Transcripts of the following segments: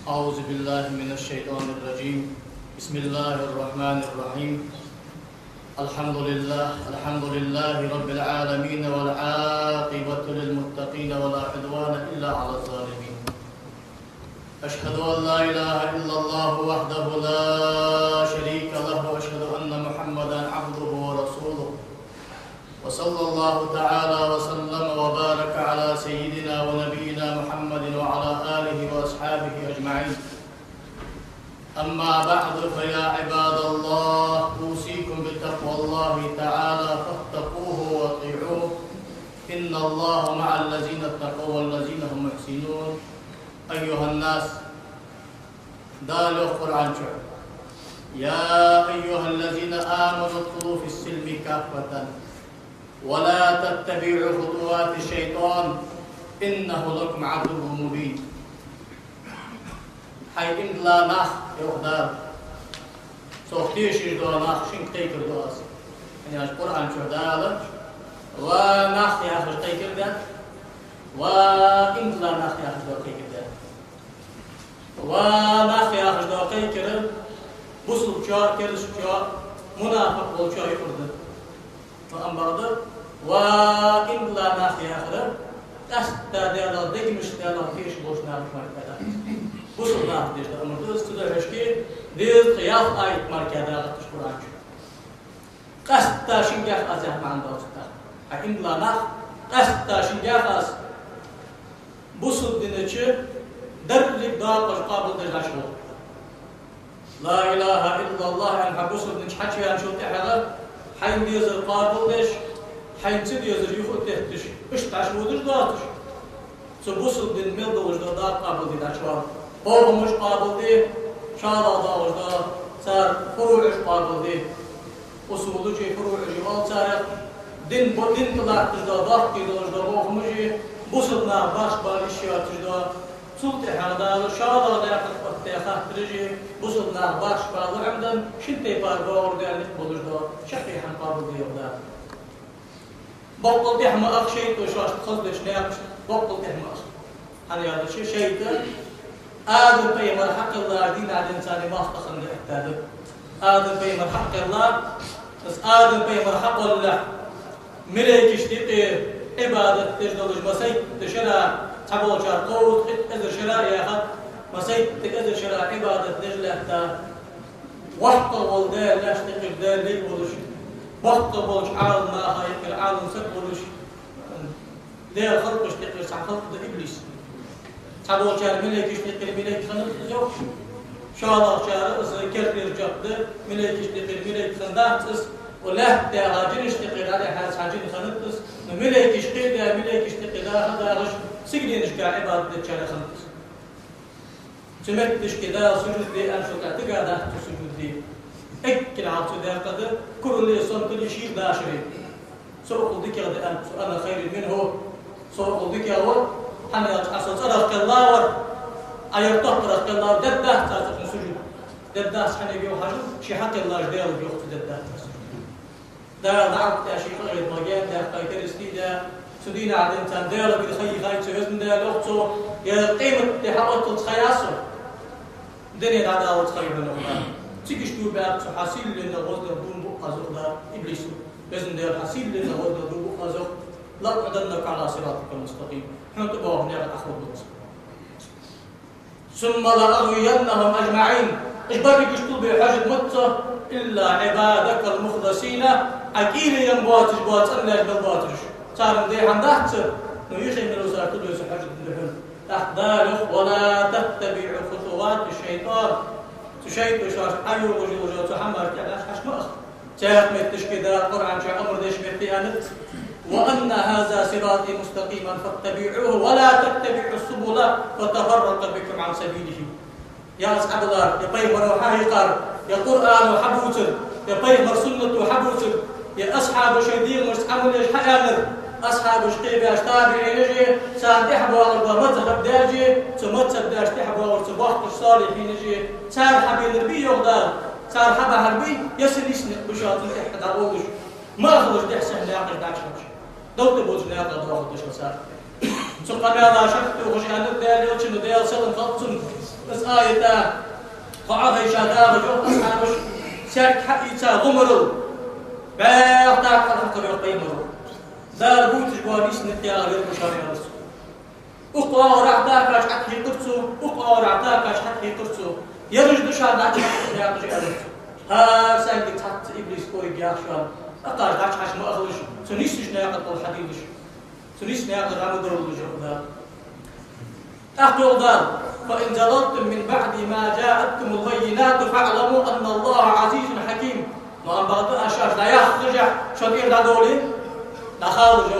أعوذ بالله من الشيطان الرجيم. بسم الله الرحمن الرحيم. الحمد لله رب العالمين، والعاقبة للمتقين ولا عدوان إلا على الظالمين. أشهد أن لا إله إلا الله وحده لا شريك له، وأشهد أن محمدا عبده ورسوله، وصلى الله تعالى وسلم وبارك على سيدنا ونبينا محمد وعلى آله وأصحابه أجمعين. أما بعد، فيا عباد الله، أوصيكم بتقوى الله تعالى فاتقوه واطيعوه، إن الله مع الذين اتقوا والذين هم محسنون. أيها الناس، دالوا القرآن شعر. يا أيها الذين آمنوا ادخلوا في السلم كافة ولا تتبعوا خطوات الشيطان إنه لكم عدو مبين. حيث لا نخ يقدر سوختيش دو نخ شين تيكر دوس يعني القرآن شو داله ونخ ياخذ تيكر ده وإن لا نخ ياخذ دو تيكر ده ونخ ياخذ دو تيكر بوصل شار كرس شار منافق بول شار يقرده فأمبرده وإن لا نخ ياخذ تستدل ديك مش تدل فيش بوش نعرف ما يتدل بوصل نعرف ديش ده أمر دوست ده هشكي ديز قياس آيت مركزة تشكران قستا شنجاف أزه معن دوستا حكيم لا نخ قستا شنجاف أز بوصل دينيشي درلك داقش قابل دجاشو لا إله إلا الله أن حبوصل دينش حكي أن شو تحرق حين ديزر قابل ديش حين تسيد يزر يخوت تحتش اشتعش ودش داتش سبوصل دين ميل دوش دا قابل دي داشوار هو مش قابل دي شادا دوش دا صار فروعش قابل دي أصولو جي فروع جمال صار دين طلعتش دا ضغطي دوش دا هو مجي بوصلنا باش بالاشياتش دا سلط حردا شادا دا يقف تيخاه ترجي بوصلنا باش بالو عمدن شنتي بار باور دا نقبلش دا شقيحا قابل دي دا بطل تحمى أخشيت وشاش تخلص ناقش بطل تحمى أخشيت هذا هذا شيء آدم بيمر حق الله دين على الإنسان ما استخدم لحتاده آدم بيمر حق الله بس آدم بيمر حق الله ملك اشتقي عبادة تجدلج مسيت تشرع تبو شار قوت إذا شرع يا خد مسيت إذا شرع عبادة تجل حتى وقت والدار لا اشتقي بدار ليك ولش وقت بولش عالم ما هايك العالم سبولش ده خلق اشتقي سعخلق ده إبليس تبو شار ملك اشتقي ملك خنق زوج شالا شار كرر جبده ملك اشتقي ملك خنداتس ولا ده هاجن اشتقي ده حاس هاجن خنقس ملك اشتقي ده ملك اشتقي ده هذا رش سجدين اشكال عبادة شار خنقس سمعتش كده سجود دي أنشو كاتجا ده سجود دي أكل عبد ده قدر كل اللي صنت لي شيء داشري سوق ذيك هذا أنا خير منه سوق ذيك هو حنا أصلا صدق الله ور أيرتق رزق الله دده تاسف سجود دده حنا بيو حاجة شيء حق الله جدال بيوقت دده ده ضعف يا شيخ غير مجال ده قيد استيدا سدينا عند إنسان ده لو بيخي خايف سوزن ده لقطه يا قيمة تحاول تتخياسه الدنيا ده أول تخيل منه تيجي شو بقى حاسيل لنا غزنا دون بقى زغنا إبليس بإذن الله حاسيل لنا غزنا دون بقى زغ لا قدرناك على صراطك المستقيم حنا تبغى نعرف أخذ بس ثم لأغوينهم أجمعين إيش بريك يشتغل بحاجة متة إلا عبادك المخلصين أكيد ينباتش بات أنا أجمل باتش صار مدي عندك نيجي من وزارة تدرس حاجة الدهن تحذر ولا تتبع خطوات الشيطان تشيط شاش أيو وجو تحمل كلاش حشمخ تاخ متشكدا القرآن شيء أمر ديش بيانت وأن هذا صراطي مستقيما فاتبعوه ولا تتبعوا السبل فتفرق بكم عن سبيله. يا أصحاب الله يا بيمر وحايقر يا قرآن وحبوتر يا بيمر سنة وحبوتر يا أصحاب شديد مستعمل إيش حيامر أصحاب شقيبة أشتابعي نجي سان تحبوا ومذهب داجي تمتسب داش تحبوا وتباخت الصالحين نجي سان حبي نربي يغدار سان حبا هربي يسل يسنق بشاط تحت داوودش ما أخذش دحسن ناقش داكشمش دوت بوز ناقش داوودش وسار سقنا لا شك وخش أنا دايل يوتشن دايل سلم خلصن بس آية قعدة شادار جو أصحابش شرك حقيقة غمرو بعد حق يقيمرو دار بوتش بوانيش نتيا غير مشاري نفسه أقوى ورعتاك أش حق يقرصو أقوى ورعتاك أش حق يقرصو يرجع شان داش يا رجال ها سانك تحت إبليس كوي بياشان أقار داش حش ما أخلش سنيسش ناقد الحديدش سنيس ناقد رامدر الجهدا أخذ دار فإن زللتم من بعد ما جاءتكم البينات فاعلموا أن الله عزيز حكيم ما أن بعض أشاش لا يخرج شدير دولي لا خارج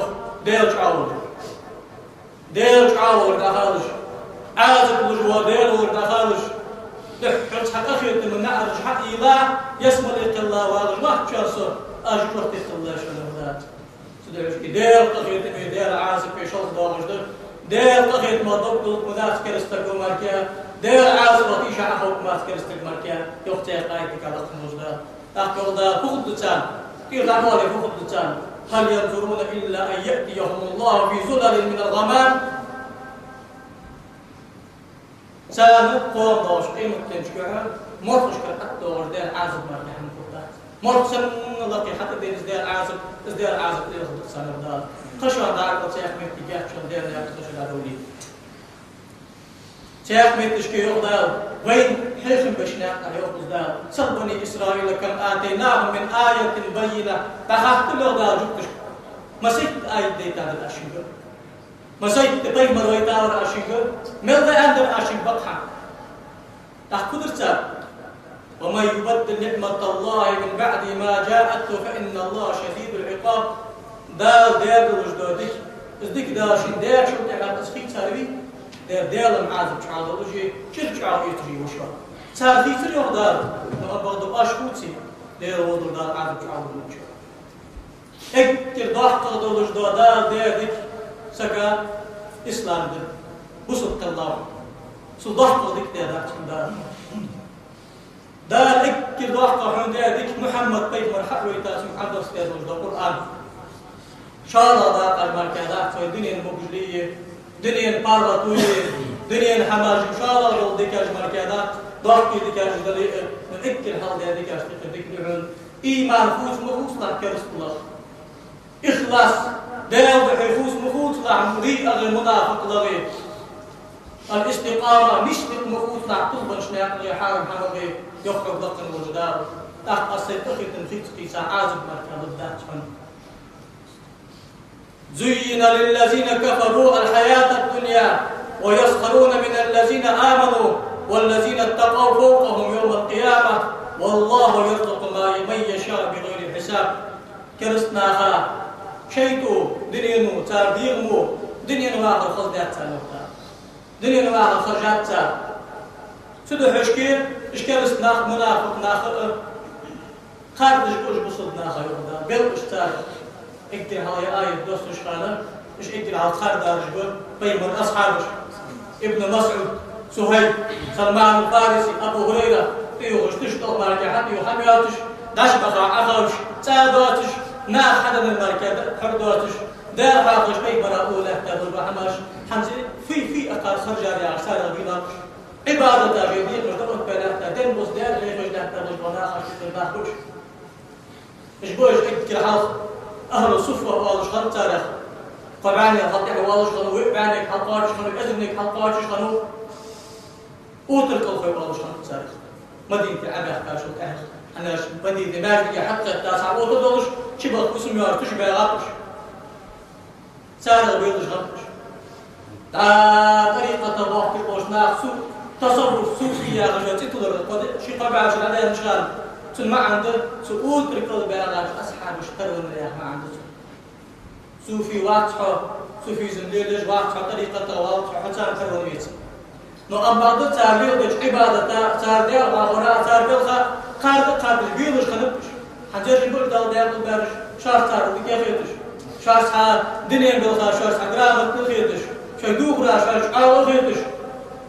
ديل تعاول لا خارج عازب لجوا ديل لا خارج لحقت حقيقة من نعرج حق إله يسمى الإقلاء وهذا ما تشاسه أجل وقت إقلاء شنو ذات سدرج ديل قضية ديل عازب في شرط داغج ديل قضية ما ضبط مدات كرستقو ماركيا ديل عازب وطيشة عفوك ما كرستق ماركيا يختي قايتك على قموزدا أخبر دا فقد لسان كيف تعمل فقد لسان هل ينظرون إلا أن يأتيهم الله في ظلل من الغمام سامد قوم دوش قيمة تنشكوها مرخش كرقت دوش ديل عازب ماركيا حمكوتا مرخش لقي حتى ديل ازديال عازب ديل خلق سنة ودال خشوان دارك وشيخ ميت تجاه شون ديل يا خشوان دارولي شيخ ميت تشكي يغدال وين حيخم بشناق يغدال دال سل بني إسرائيل كم آتيناهم من آية بينة تخاطب الغدال جبتش مسيت آية ديتان الأشياء مسيت تبين مرويتان الأشياء ملذا عند الأشياء بقحة تأخذ رسالة ومن يبدل نعمة الله من بعد ما جاءته فإن الله شديد العقاب دال ديال الوجدودك ازدك داشين ديال شو تعمل تسخيط ساربي ديال معازب شعال وجه شرك شعال يتجي وشوا صار في تري وغدار لما بغضب اشكوتي ديال وضر دار معازب شعال وجه اكتر ضحك وضر دار ديالك سكا اسلام دل بسط الله سو ضحك وديك دار دار اكتر ضحك وحن ديالك محمد بيت مرحب ويتاسم عبد استاذ وجد القرآن شاء الله دار المركزات في الدنيا المبجلية دنيا البارلاتوية دنيا الحماج إن شاء الله لو ديكاج مركزات ضحكي ديكاج دليل نذكر هذا ديكاج تذكرون إيمان فوز مفوز لا كرس الله إخلاص داو بحفوز مفوز لا عمري أغير منافق لغير الاستقامة مشتق مفوز لا طلبا شناق لي حارم حمغي يخرج دقن وجدار تحت السيطخي تنفيت قيسا عازب مركز الدات زين للذين كفروا الحياة الدنيا ويسخرون من الذين آمنوا والذين اتقوا فوقهم يوم القيامة والله يرزق من يشاء بغير حساب كرسناها شيتو دنينو تارديغمو دنينو آخر خلدات سالوكتا دنينو آخر خرجات سال سدو حشكير اشكرسناخ منافق ناخر خارج كوش بصدناخ يوغدا بل اشتاق اكتر هاي آية دوست شخالة مش اكتر على الخار دارج بل بيمن أصحابش ابن مسعود سهيل سلمان الفارسي أبو هريرة تيوغش تشتغل ماركة حتى يوحمياتش داش بقى أخوش سادواتش نا حدا من الماركة حردواتش دار حاقش بيمن أولى تابل بحماش حمزي في أقار خرجاري على سارة بيناقش عبادة تاجيدين مرتبط بيناتنا دين بوز دار غير مجدها تابل بناخش في الباخوش إيش بوش اكتر حاصل أهل الصفوة والش خلوا تاريخ طبعاً يخطئ والش خلوا وقبعنك حلقاتش خلوا إذنك حلقاتش خلوا أوتر كلفة والش خلوا تاريخ مدينة عباء كاشو كاهل أنا مدينة ماجدة حتى التاسع أوتر دولش شبه اسم يارتش بيغاتش سارة بيضش غطش طريقة تباحك القوشناك تصرف صوفي يا غجوة تطلر شي طبعا عشان عليها مشغال ما عنده سؤول تركض بيراغاش أصحاب اشترون رياح ما عنده صوفي واضحة صوفي زنديلج واضحة طريقة واضحة حتى ترون يتم نو أما ضد تاربيل دج عبادة تاربيل غاورا تاربيل قارد بيلش خنبش حنجر نقول دال دال بارش شار تاربيل كيفيتش شار صار دنيا بالخا شار سقرام كيفيتش شو دوغرا شار عاول كيفيتش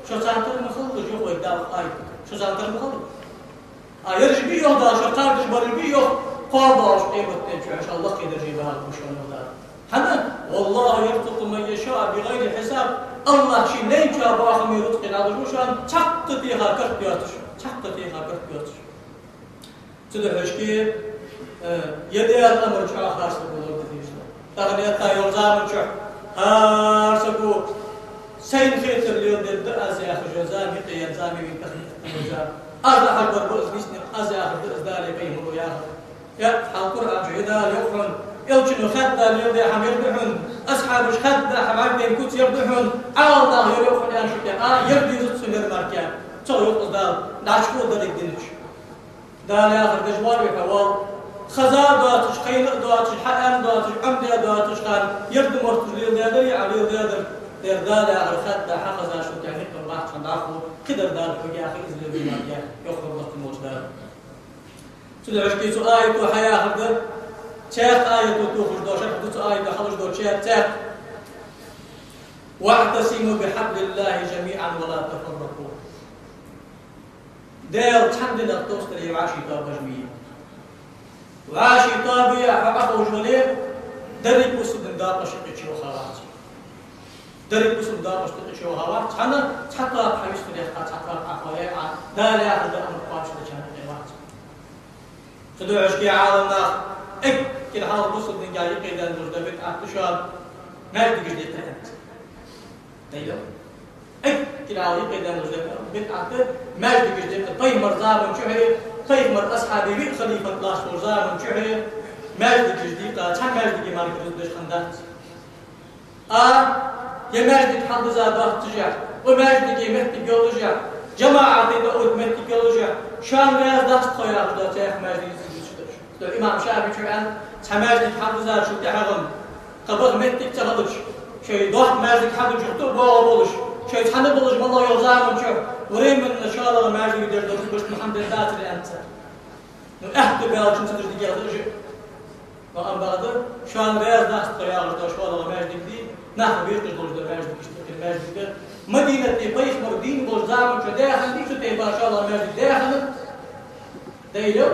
شو سانتر مخلص يخوي دال قاي شو سانتر مخلص يرجع بيه ده شرطار تجبر بيه قاضاش قيمة تنشو إن شاء الله كده جيبها وشون ولا حنا والله يرزق من يشاء بغير حساب Allah şi ne çağı bakımı rutqin alır şu an çaktı diye hakırt diyortur. Çaktı diye hakırt diyortur. Çünkü hoşki yedi adamı çağı harçlı bulur dedi işte. Daha ne ta yol zaman çağı harçlı bu sen xetirliyor dedi az yaxşı zami qiyam zami min taxmija az harbar bu ismi az yaxşı izdali qiymu ya ya Al-Qur'an cüda yuqrun يوجد خد اليوم حم يربحون أصحاب الخد حبايب بين كوت يربحون عوض يروحون يعني شو كان يربي يزت سنير ماركان شو يقصد ده ناشكو ده الدنيش ده لا آخر كجوار بحوال خزار دواتش خيل دواتش حقن دواتش عمدة دواتش خان يرد مرتج ليل ده يا علي ده لا آخر خد ده حقزا شو كان يقدر راح تنعفو قدر ده بقي آخر إزلي بالماركان يخرج وقت الموت ده شو ده عشكي سو آية وحياة هذا شاف آية توخش دو شاف دوت آية خلص دو شاف واعتصموا بحبل الله جميعا ولا تفرقوا دير تحمدنا التوستري وعاشي طابة جميع وعاشي طابة حقق وجوليه دريك وسد داقة شقيق شو خوات دريك وسد داقة شقيق شو خوات حنا حتى بحيث تريحة حتى بحقوية لا لا أحد أمر قاش لجانب الوقت تدعو عشقي عالمنا كده حاول بص من جاي كده نرد بيت عطشان ما تجيش لتحت تيجي كده حاول كده نرد بيت عطش ما تجيش لتحت طيب مرزام شهري طيب مر أصحابي بيت خليفة الله مرزام شهري ما تجيش لتحت كم ما تجي ما تجيش خندات يا ما تجي حد زاد تجاه وما تجي مهت بيولوجيا جماعة تدور مهت بيولوجيا شان رياض دست خيار ده تاخ ما تجي الإمام شافعي كان تمازج حافظات شو تحرم قبض متك تغلش شيء ضح مازج حافظ جهتو بولش شيء تحنب بولش والله يلزام شو ورين من إن شاء الله مازج يقدر درس بس محمد ذات اللي أنت أهد بيالك أنت تدري جالس إيش وأم بعد شان رياض ناس طيار ده شو الله مازج دي نحن بيرتج بولش ده مازج يشتغل مازج ده مدينة تبيش مردين بولش زام شو ده خلي شو تبى إن شاء الله مازج ده خلنا ده يلو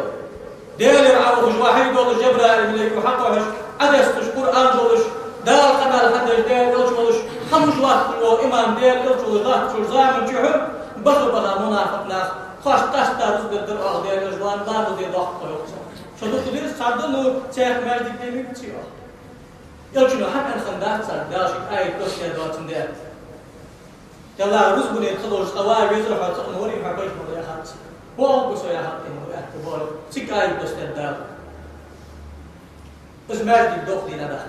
ديال يرعاوش واحد يقول جبرائيل ملك وحقوش أدستش قرآن جولش دار قنال حدش ديال يلجولش خمس وقت لو إمام ديال يلجولش ضغط شو زامن شحر بخل بلا منافق ناس خاش تشتا رزق الدرع ديال يجوان ضغط دي ضغط يقصر شو تقدر تصدقنو شيخ ماجد دي مكتيو يلجولو حق الخندات صار داشي آية توسيا دواتن ديال يلا رزقني يدخلوش قواعد يزرحوا تقنوري حقيش مرة يا خالص بول بسوي حقين ويعتبر سكاي بستدار بس ماجد الدخل هذا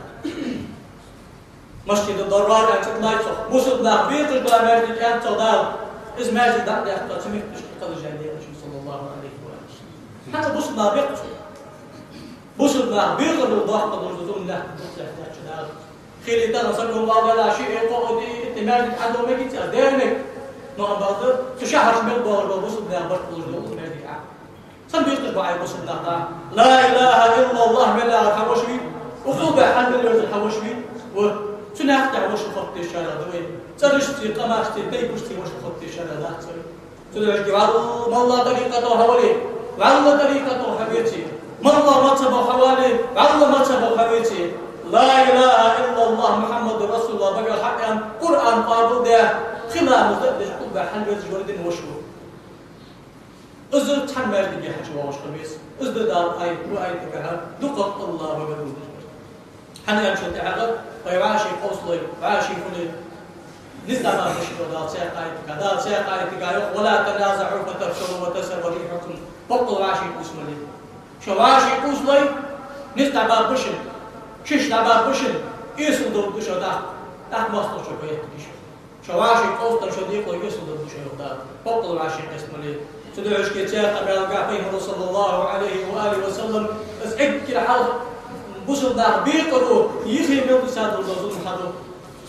مسجد الضرار أنت لا يصح مسجدنا بيتش بلا ماجد كان تدار إز ماجد ده يحتاج سميت تشتغل جاهلية صلى الله عليه وسلم حتى مسجدنا بيتش مسجدنا بيتش بالضغط بالرزوم له يحتاج تدار خيري تنا صلوا الله ولا شيء يقودي ماجد عنده ما جيت أدينك نعم بعض تشهر من بار بوسط ده برضه الجو مادي سن بيقول بعي بوسط ده لا إله إلا الله ملا الحوشي وخوبة حد اللي يرد الحوشي وشنو أختار وش خط الشارع ده ترشتي قماشتي تيبوشتي وش خط الشارع ده تدرج جوال ما الله طريقته حوالي والله طريقته حبيبتي ما الله مرتبه حوالي والله مرتبه حبيبتي لا إله إلا الله محمد رسول الله بقى حقا قرآن قابل ده خلا مقدس قبة حلوة جوردين وشو أزر تحمل دي حج واش خميس أزر دار آية وآية كهذا دقق الله وبدود حنا يمشي تعقد ويعاشي قوسلي وعاشي فلي نزل ما مش دار سياق آية كذا سياق آية كذا ولا تنازعوا فتفشلوا وتسروا ريحكم بطل عاشي قوسملي شو عاشي قوسلي نزل ما بشن شش ما بشن يسون دور بشو ده ماستر شو بيت شواشي قوستر شديق ويسود الشيء ده بطل عاشي اسمه تدعوش كتير قبل القافين صلى الله عليه وآله وسلم اسعد كده حال بوصل ده بيقرو يخي من ساد الرسول حدو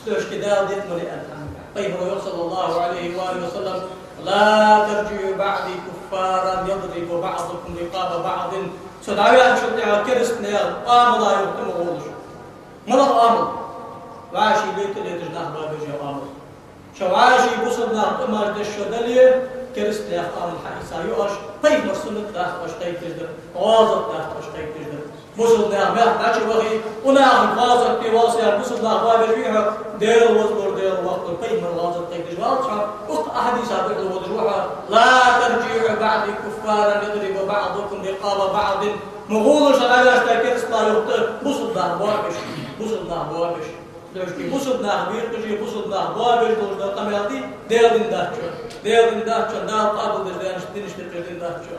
تدعوش كده ديت ملي الحمد صلى الله عليه وآله وسلم لا ترجعوا بعدي كفارا يضرب بعضكم رقاب بعض سدعوا شو تعال كرسنا قام لا يقتم غولش مرض آمر وعاشي بيت اللي تجناه بابجي آمر شواشي بوصلنا قمر الشدلية كرست يا أخوان الحقيقة يؤش طيب مرسولك تأخذ قيد تجدر غازق تأخذ قيد تجدر بوصلنا ما تأخذ وغي ونأخذ غازق في واصل بوصلنا بابجيها دير وصبر الوقت القيم الغازل تقدر واضحة أحاديث هذا الوضوح لا ترجعوا بعد كفارا يضرب بعضكم رقاب بعض مغول شغالة تكير استايوت بوصلنا بوابش لوشكي بوصلنا بيرتجي بوصلنا بوابش دوش ده قمياتي دين داتشو دال قابل دين شتين داتشو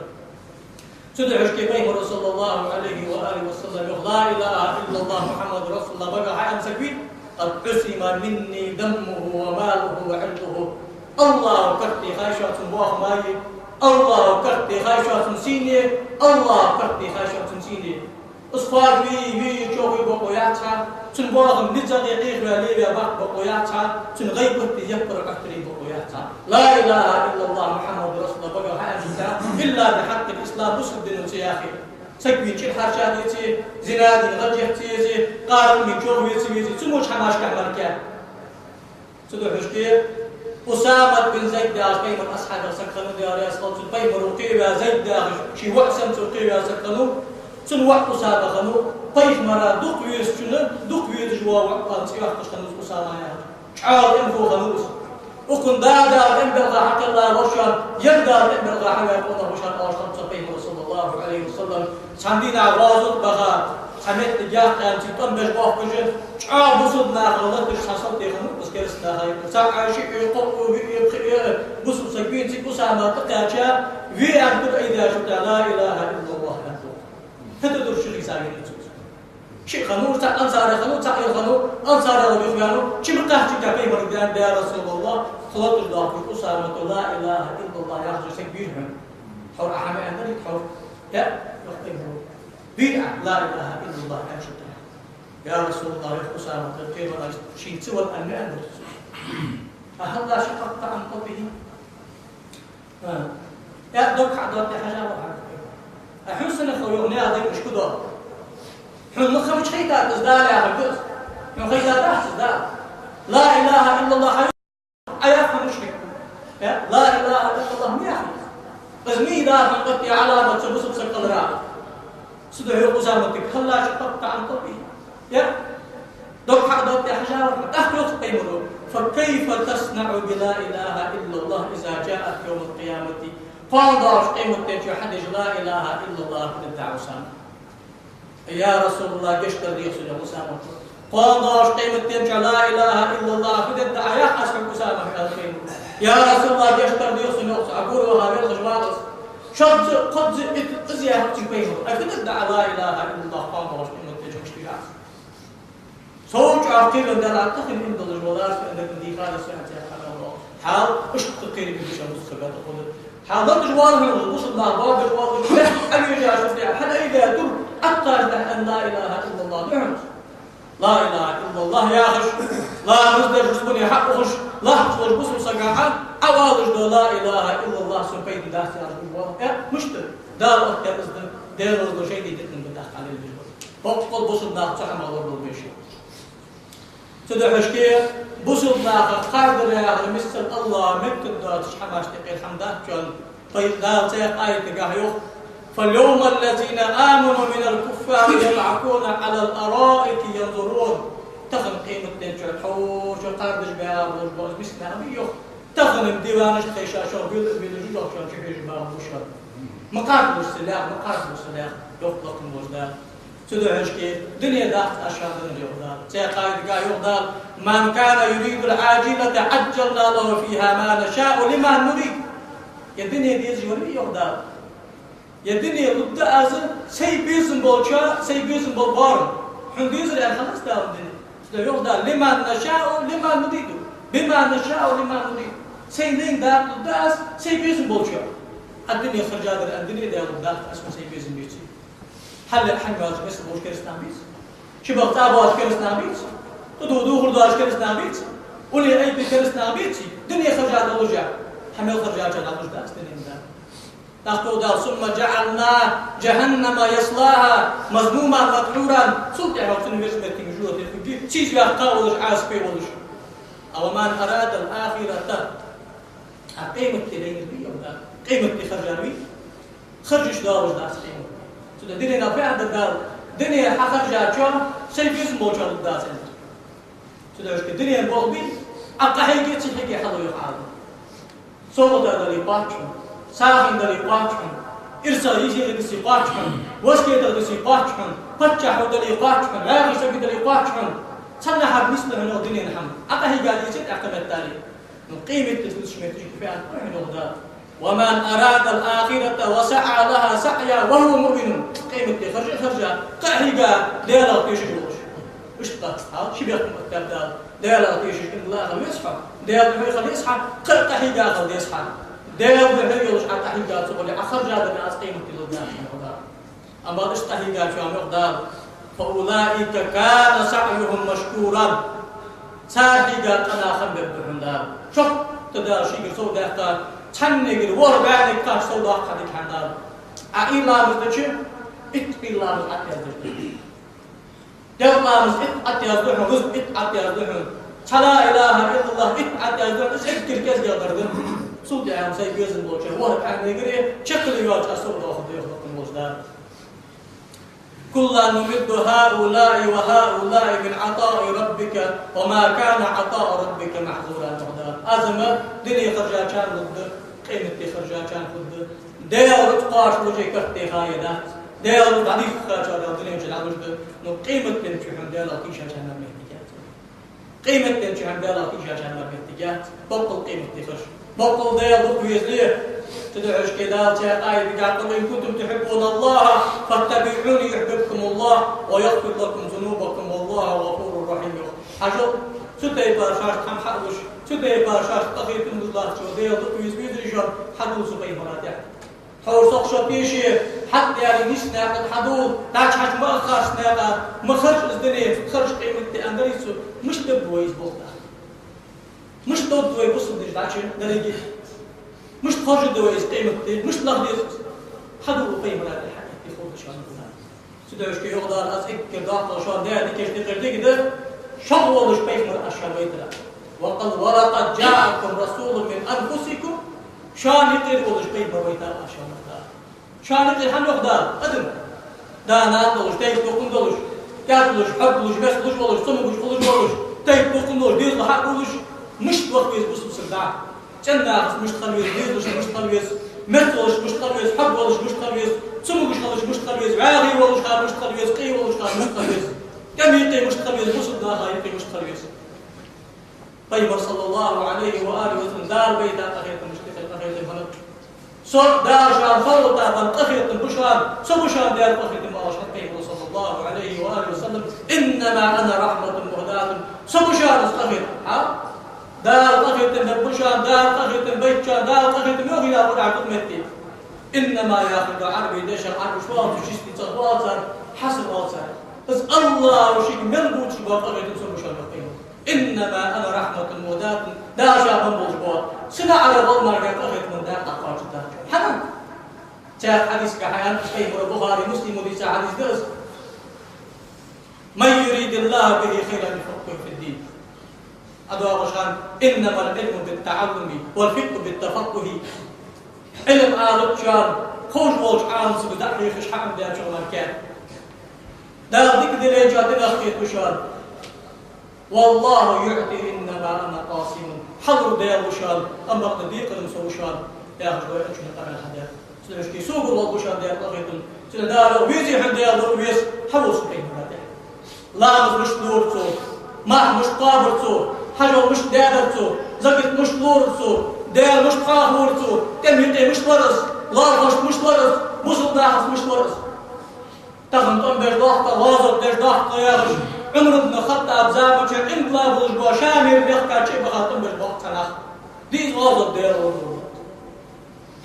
سدعش كيف رسول الله عليه وآله وسلم لا إله إلا الله محمد رسول الله بقى حيام سكين قد قسم مني دمه وماله وعرضه الله كرتي خايشة بواه ماي الله كرتي خايشة سيني الله كرتي خايشة سيني أصفار وي جوي بقوياتها تن بواه نجدي قيخ وليبيا بقوياتها تن غيبت يبقر أكتري بقوياتها لا إله إلا الله محمد رسول الله بقى حيام سكين إلا بحق الإسلام مسلم دين سياخي سكوي شيء حرشانيتي زنادي غجيتي قارن من جوهيتي سموش حماش كعمركا سدوحشكي أسامة بن زيد داش قيم الأصحاب سكنوا ديار يسقط قيم الرقية زيد داش شي وقسم ترقية سكنوا سن وقت أسامة خنو طيف مرة دوق ويس شنو دوق ويس جوا وقت سياق تشخنوا أسامة يا شعار إنفو خنوس وكن دادا إن بلغ حق الله وشان يندى إن بلغ حق الله وشان أشخاص صفيه رسول الله عليه وسلم سندينا غازط بغا حمد تجاه كان تيتم بجواه بجن شعار بصدنا غلط بشخصات تيخنو بس كرسنا هاي ساق شيء يقول بص سكين تي أسامة تقاشا في أكتب إذا شفت لا إله إلا الله هذا دور شيء ساقين شيء خنور تا أنصار خنور تا خنور أنصار ربي خيانو شيء مقاش كابي مرجان يا رسول الله صلاة الله في أسامة لا إله إلا الله يا رسول سكبيرهم حور أحمد عندنا حور يا يختمه بيع لا إله إلا الله يا شتى يا رسول الله يا أسامة كيف أنا شيء سوى الأمن أهلا شققت عن قلبه يا دوك حضرت حاجة وحاجة أحسن خويوني هذا مش كده حن مخرج خيطات ازدال يا رجل من خيطات ازدال لا اله الا الله حي اياك مشرك لا اله الا الله ما يحيي ازمي دار من قطي علامه سبسب سقل راح سدعي قسامتك خلا شققت عن قطي يا دوك حق دوك حجار اخلص قيمه فكيف تصنع بلا اله الا الله اذا جاءت يوم القيامه فانظر قيمه تنجي حدج لا اله الا الله تدعو سامه يا رسول الله قشتر ديخ سنة أسامة فانظر قيمة تنجع لا إله إلا الله فدد يا حسن أسامة في الخير يا رسول الله قشتر ديخ سنة أقول وهابيل خجوالس شد قد إزيا هبتي بيهم أفدد لا إله إلا الله فانظر قيمة تنجع اشتغاس صوت عقيل أن لا تخل عند الجوالات فإنك ديخال سنة يا الله حال اشتق قيل بيش المستقبل حاضر جوالهم وصل الله باب جوالهم أبي جاء شفيع حتى إذا دل أكثر أن لا إله إلا الله نعم لا إله إلا الله يا خش لا مصدر جسمني حق خش لا خش بصم سقاحا أوالج لا إله إلا الله سبحانه داس يا رجل يا مشتر دار أكثر مصدر دار رجل شيء يدخل بداخل على الجوال فقط بصم ناخ صح ما ضرب بشيء تدحشكي بصم ناخ قادر يا مثل الله ممكن دار تشحماش تقي الحمدات كان طيب دار سيق آية تقاهيوخ فاليوم الذين آمنوا من الكفار يضحكون على الأرائك ينظرون تخن قيمة تنجع الحوش وقاردش بها والبوز مسنا أبيوخ تخن ديوانش خيشاشون بيلجوك شون شفيش بها وشون مقارب السلاح يطلق الموزدان تدعش كيف دنيا داخت أشياء دنيا يغدال سيقايد قا يغدال من كان يريد العاجلة عجلنا له فيها ما نشاء لما نريد يا دنيا ديزي ولي يغدال يا دنيا ضد أزل سيبيزن بالشا سيبيزن بالبارم حنديزر يعني خلاص دار الدنيا يغدال لما نشاء لما نريد بما نشاء لما نريد سيدين دار ضد أزل سيبيزن بالشا الدنيا خرجادر الدنيا دار ضد اسمه سيبيزن بيتي حل واش بس بوش كرستان بيت شباب تابواش كرستان بيت تدو خرداش كرستان بيت ولي اي كرستان بيت دنيا خرجات وجع حمل خرجات على وجه داس دنيا تاخذ دار ثم جعلنا جهنم يصلاها مذموما مدحورا سلطع وقت نسبه جوه في تشيز يا قاولش عاسبي ولش او من اراد الاخره قيمه تدين بي قيمه خرجاوي خرجش دار داس الدنيا نافعة الدار الدنيا حخرج جاتشون شيء بيزم بوشان الدار سنت. سداش الدنيا بوغبي أقهيجي تحكي حلو يقعد صوت داري باتشون ساخن داري باتشون إرسال يجي داري باتشون وسكي داري باتشون فتح داري باتشون راغي سكي داري باتشون صنع حد مثل من الدنيا نحن أقهيجي يجي أقمت داري قيمة تسمية في القرآن ومن أراد الآخرة وسعى لها سعيا وهو مؤمن قيمة خرجة قهيجا ديالا تيشجوش إيش تقطع شبيه مكتب ديالا تيشج إن الله خليه يصحى ديالا خليه يصحى قهيجا خليه يصحى ديالا خليه يصحى قهيجا تقول أخرجا الناس قيمة الناس أما إيش قهيجا في مقدار فأولئك كان سعيهم مشكورا ساهيجا أنا خمر بهندار شوف تدار شيء سودا كان تنيجر وربانك كان سودا خدك هندار أيلا مستشير إتقلا مستأتي دلما مستأتي أزدهم غز إتأتي أزدهم لا إله إلا الله إتأتي أزدهم إذكر كذا يقدرون سودا يوم سيجوز الموجة وربانك شكل يواجه سودا خديه الموجة كلا نمد هؤلاء وهؤلاء من عطاء ربك وما كان عطاء ربك محظورا أزمة دنيا خرجا كان ضد قيمة خرجا كان ضد ديال تقاش وجه كفتي خايدات ديال حديث خرجا دنيا جل عبد نو قيمة تنشحن ديال أطيشة كان مهتجات قيمة تنشحن ديال أطيشة كان مهتجات بطل قيمة خرج بطل ديال ضد ويزليه تدعوش كذا تقايد قال إن كنتم تحبون الله فاتبعوني يحببكم الله ويغفر لكم ذنوبكم والله غفور رحيم حاجة ستة بارشاش هم حدوش ستة بارشاش تغير من الله شو ده يضطر يزيد رجال حدوش بين مراتع حور سقش بيشي حتى يعني مش ناقد حدود تاج حج ما خرج ناقد ما خرج الدنيا خرج قيمة أندريسو مش تبوي يزبطها مش تبوي بص بديش داشين دريجي مش خارج الدوائر قيمة مش لغدير حدو قيمة لا الحاجة يخوض شان الله سدوش كي يقدر أسئك كرداق شان ده ديكش تقدر كده شغل بيت من أشياء بيتنا ولقد جاءكم رسول من أنفسكم شان يقدر ولش بيت بيتنا أشياء الله شان يقدر هم يقدر أدم دانا ولش تيجي تقول ولش كاتلش حب ولش بس ولش ولش سمو ولش ولش تيجي تقول ولش ديز لحق ولش مش توقف بس بسرعة جنة مش تخلويز ديز مش تخلويز مثلش مش تخلويز حب ولش مش تخلويز سمو مش تخلويز عاغي ولش مش تخلويز قي ولش مش تخلويز كم يقي مش تخلويز بصد ناها يقي مش تخلويز طيب صلى الله عليه وآله وسلم دار بيتا تخيط مشتكل تخيط الهنب صور دار شان فرطة من تخيط البشران سبشان دار تخيط المعاشر كيف صلى الله عليه وآله وسلم إنما أنا رحمة مهداة سبشان استخيط دار تخيط البشران دار تخيط البيتشان دار تخيط المغي لا بد عقد مهدي إنما يأخذ عربي دشر عربي شوار تشيستي تغواصر حسن واصر بس الله وشيك ملبوط شباب تخيط سبشان مهدي إنما أنا رحمة مهداة دا شاب مجبور سنة على ظلم رجعت أخذ من دا أقارج دا حنان جاء حديث كحيان كيف البخاري مسلم وليس حديث درس من يريد الله به خيرا يفقهه في الدين أدعى وشان إنما العلم بالتعلم والفقه بالتفقه علم آلت شان خوش بولش عام سبدأ يخش حقم دا شغل كان دا ذيك دي ليجا دي بشان والله يعطي إنما أنا قاسم حضر ديال وشان أما قديق المسوشان يا هجوي أشنا قبل حدا سنش كي سوق الوشان ديال أغيتن سن دار ويزي عند ديال ويز حوس كين هذا لا مش نور صو ما مش قابر صو حاجة مش دار صو زقت مش نور صو ديال مش قابر صو كم مش ورس لا مش ورس وصل ناقص مش ورس تغم تنبش ضغط وازر دش ضغط ياش عمر بن الخطاب زابط انقلاب الجوا شامل بيحكي شيء بخاطر بالوقت خلاص دي غاضب دير والله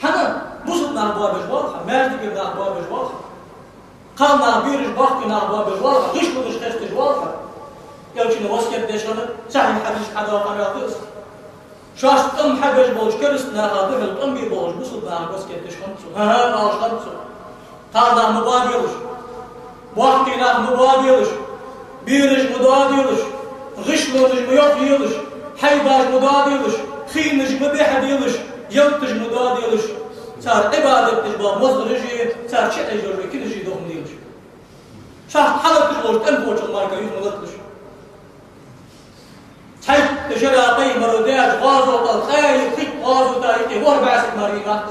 حنا بوصلنا ابواب الجوار ماجد بن ابواب الجوار قالنا بيرج بحكنا ابواب الجوار غش بدش خشت الجوار يمشي نوسك دشنا صحيح حدش حدا قناطس شاش تم حبج بوش كرسنا هذا الطم بيبوش بوصلنا وسك دشنا ها ها شمس قالنا مبابيلش بحكنا مبابيلش بيرج مضاد يلش غش لونج ميوف يلش حيباج مضاد يلش خينج مبيحد يلش يلتج مضاد يلش صار عبادة تجبار مصدر يجي صار شيء يجري كل شيء دوم يلش شاف حلق تجبر تنبوش الماركة يوم مغتلش حيث تجرى قيم وداج غازو الخيل خيط غازو تايتي وربع مريمات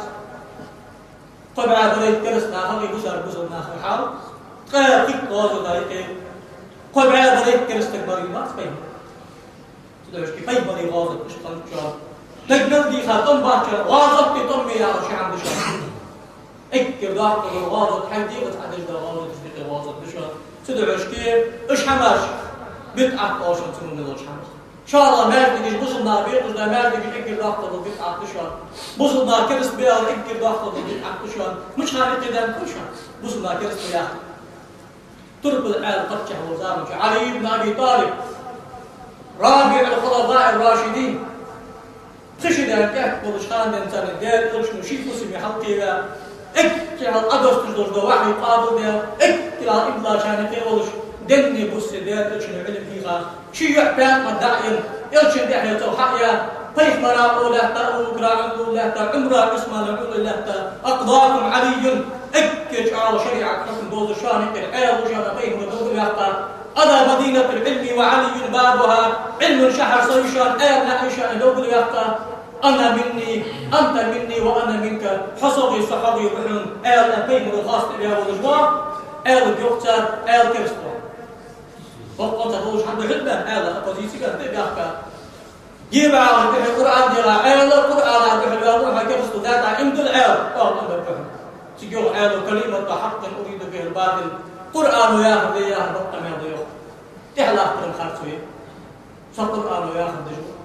طبعا بدأت كرسنا خلي بسر ناخر حال خيل خيط غازو تايتي طبعا بدأت كرسنا مريمات فين تدرش كيف بدي غازو مش طنجار نجنل دي خاتم باكر غازو تطمي يا شي عند شان اكر داخل الغازو حديقة عدد الغازو تشتغل غازو بشان تدرش كيف ايش حماش بدعة قاشم تنون ندوش حماش إن شاء الله مردكش بوصلنا بيقصنا مردكش اكر داخل البدعة تشان بوصلنا كرس بيار اكر داخل البدعة تشان مش خارج قدام كل شان بوصلنا كرس بيار ترب الآل قرشه وزارك علي بن أبي طالب رابع الخلفاء الراشدين خشد الكهف والشخان الإنسان الدال قرش نشيف اسمي حلقي اكتر الأدرس تجدر دواحي قابل ديال اكتر الإبلا شانتي ولش دني بس ديال قرش نعلم فيها شي يحبان مدعين يرشن دحية توحية طيف مراقو لهتا أوكرا عندو لهتا عمرا اسمه لعول لهتا أقضاكم علي اكتر على شريعة حكم دوز الشانتي الحياة وشانا طيف مدوز لهتا أذا مدينة العلم وعلي بابها علم شهر صيشان نعيشان دوز لهتا أنا مني أنت مني وأنا منك حصري صحابي بحرم أبين الخاص إلى والجوار الدكتور كريستو وقت تقولش عند حلبة أبوزيسي كان تبيعك جيب على القرآن ديال القرآن بحلبة كريستو ذات عند البحر تجيو كلمة حق أريد به الباطل قرآن ياخذ بطة من ضيوف تحلى أخبر الخارسوية فالقرآن ياخذ دجو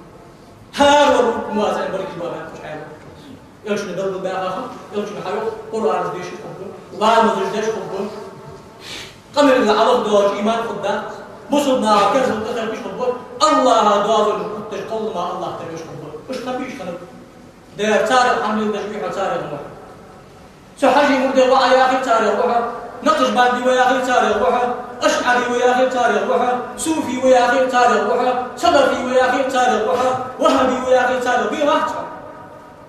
هارو موازين بريك بابا مش حاجه يلش ندور بها يلش حاجه قران ديش يحبون لا مدرج ديش يحبون قمر اللي على دوج ايمان خدا مصدنا كذا تدخل مش يحبون الله دوز تقول ما الله تبيش يحبون مش خبيش خلق ده تاريخ حمل تشبيه تاريخ روح سو حاجه مرده يا اخي تاريخ روح نقش باندي ويا اخي تاريخ روح أشعري ويا أخي تاريخ روحه صوفي ويا أخي تاريخ روحه سلفي ويا أخي تاريخ روحه وهابي ويا أخي تاريخ بيه واحد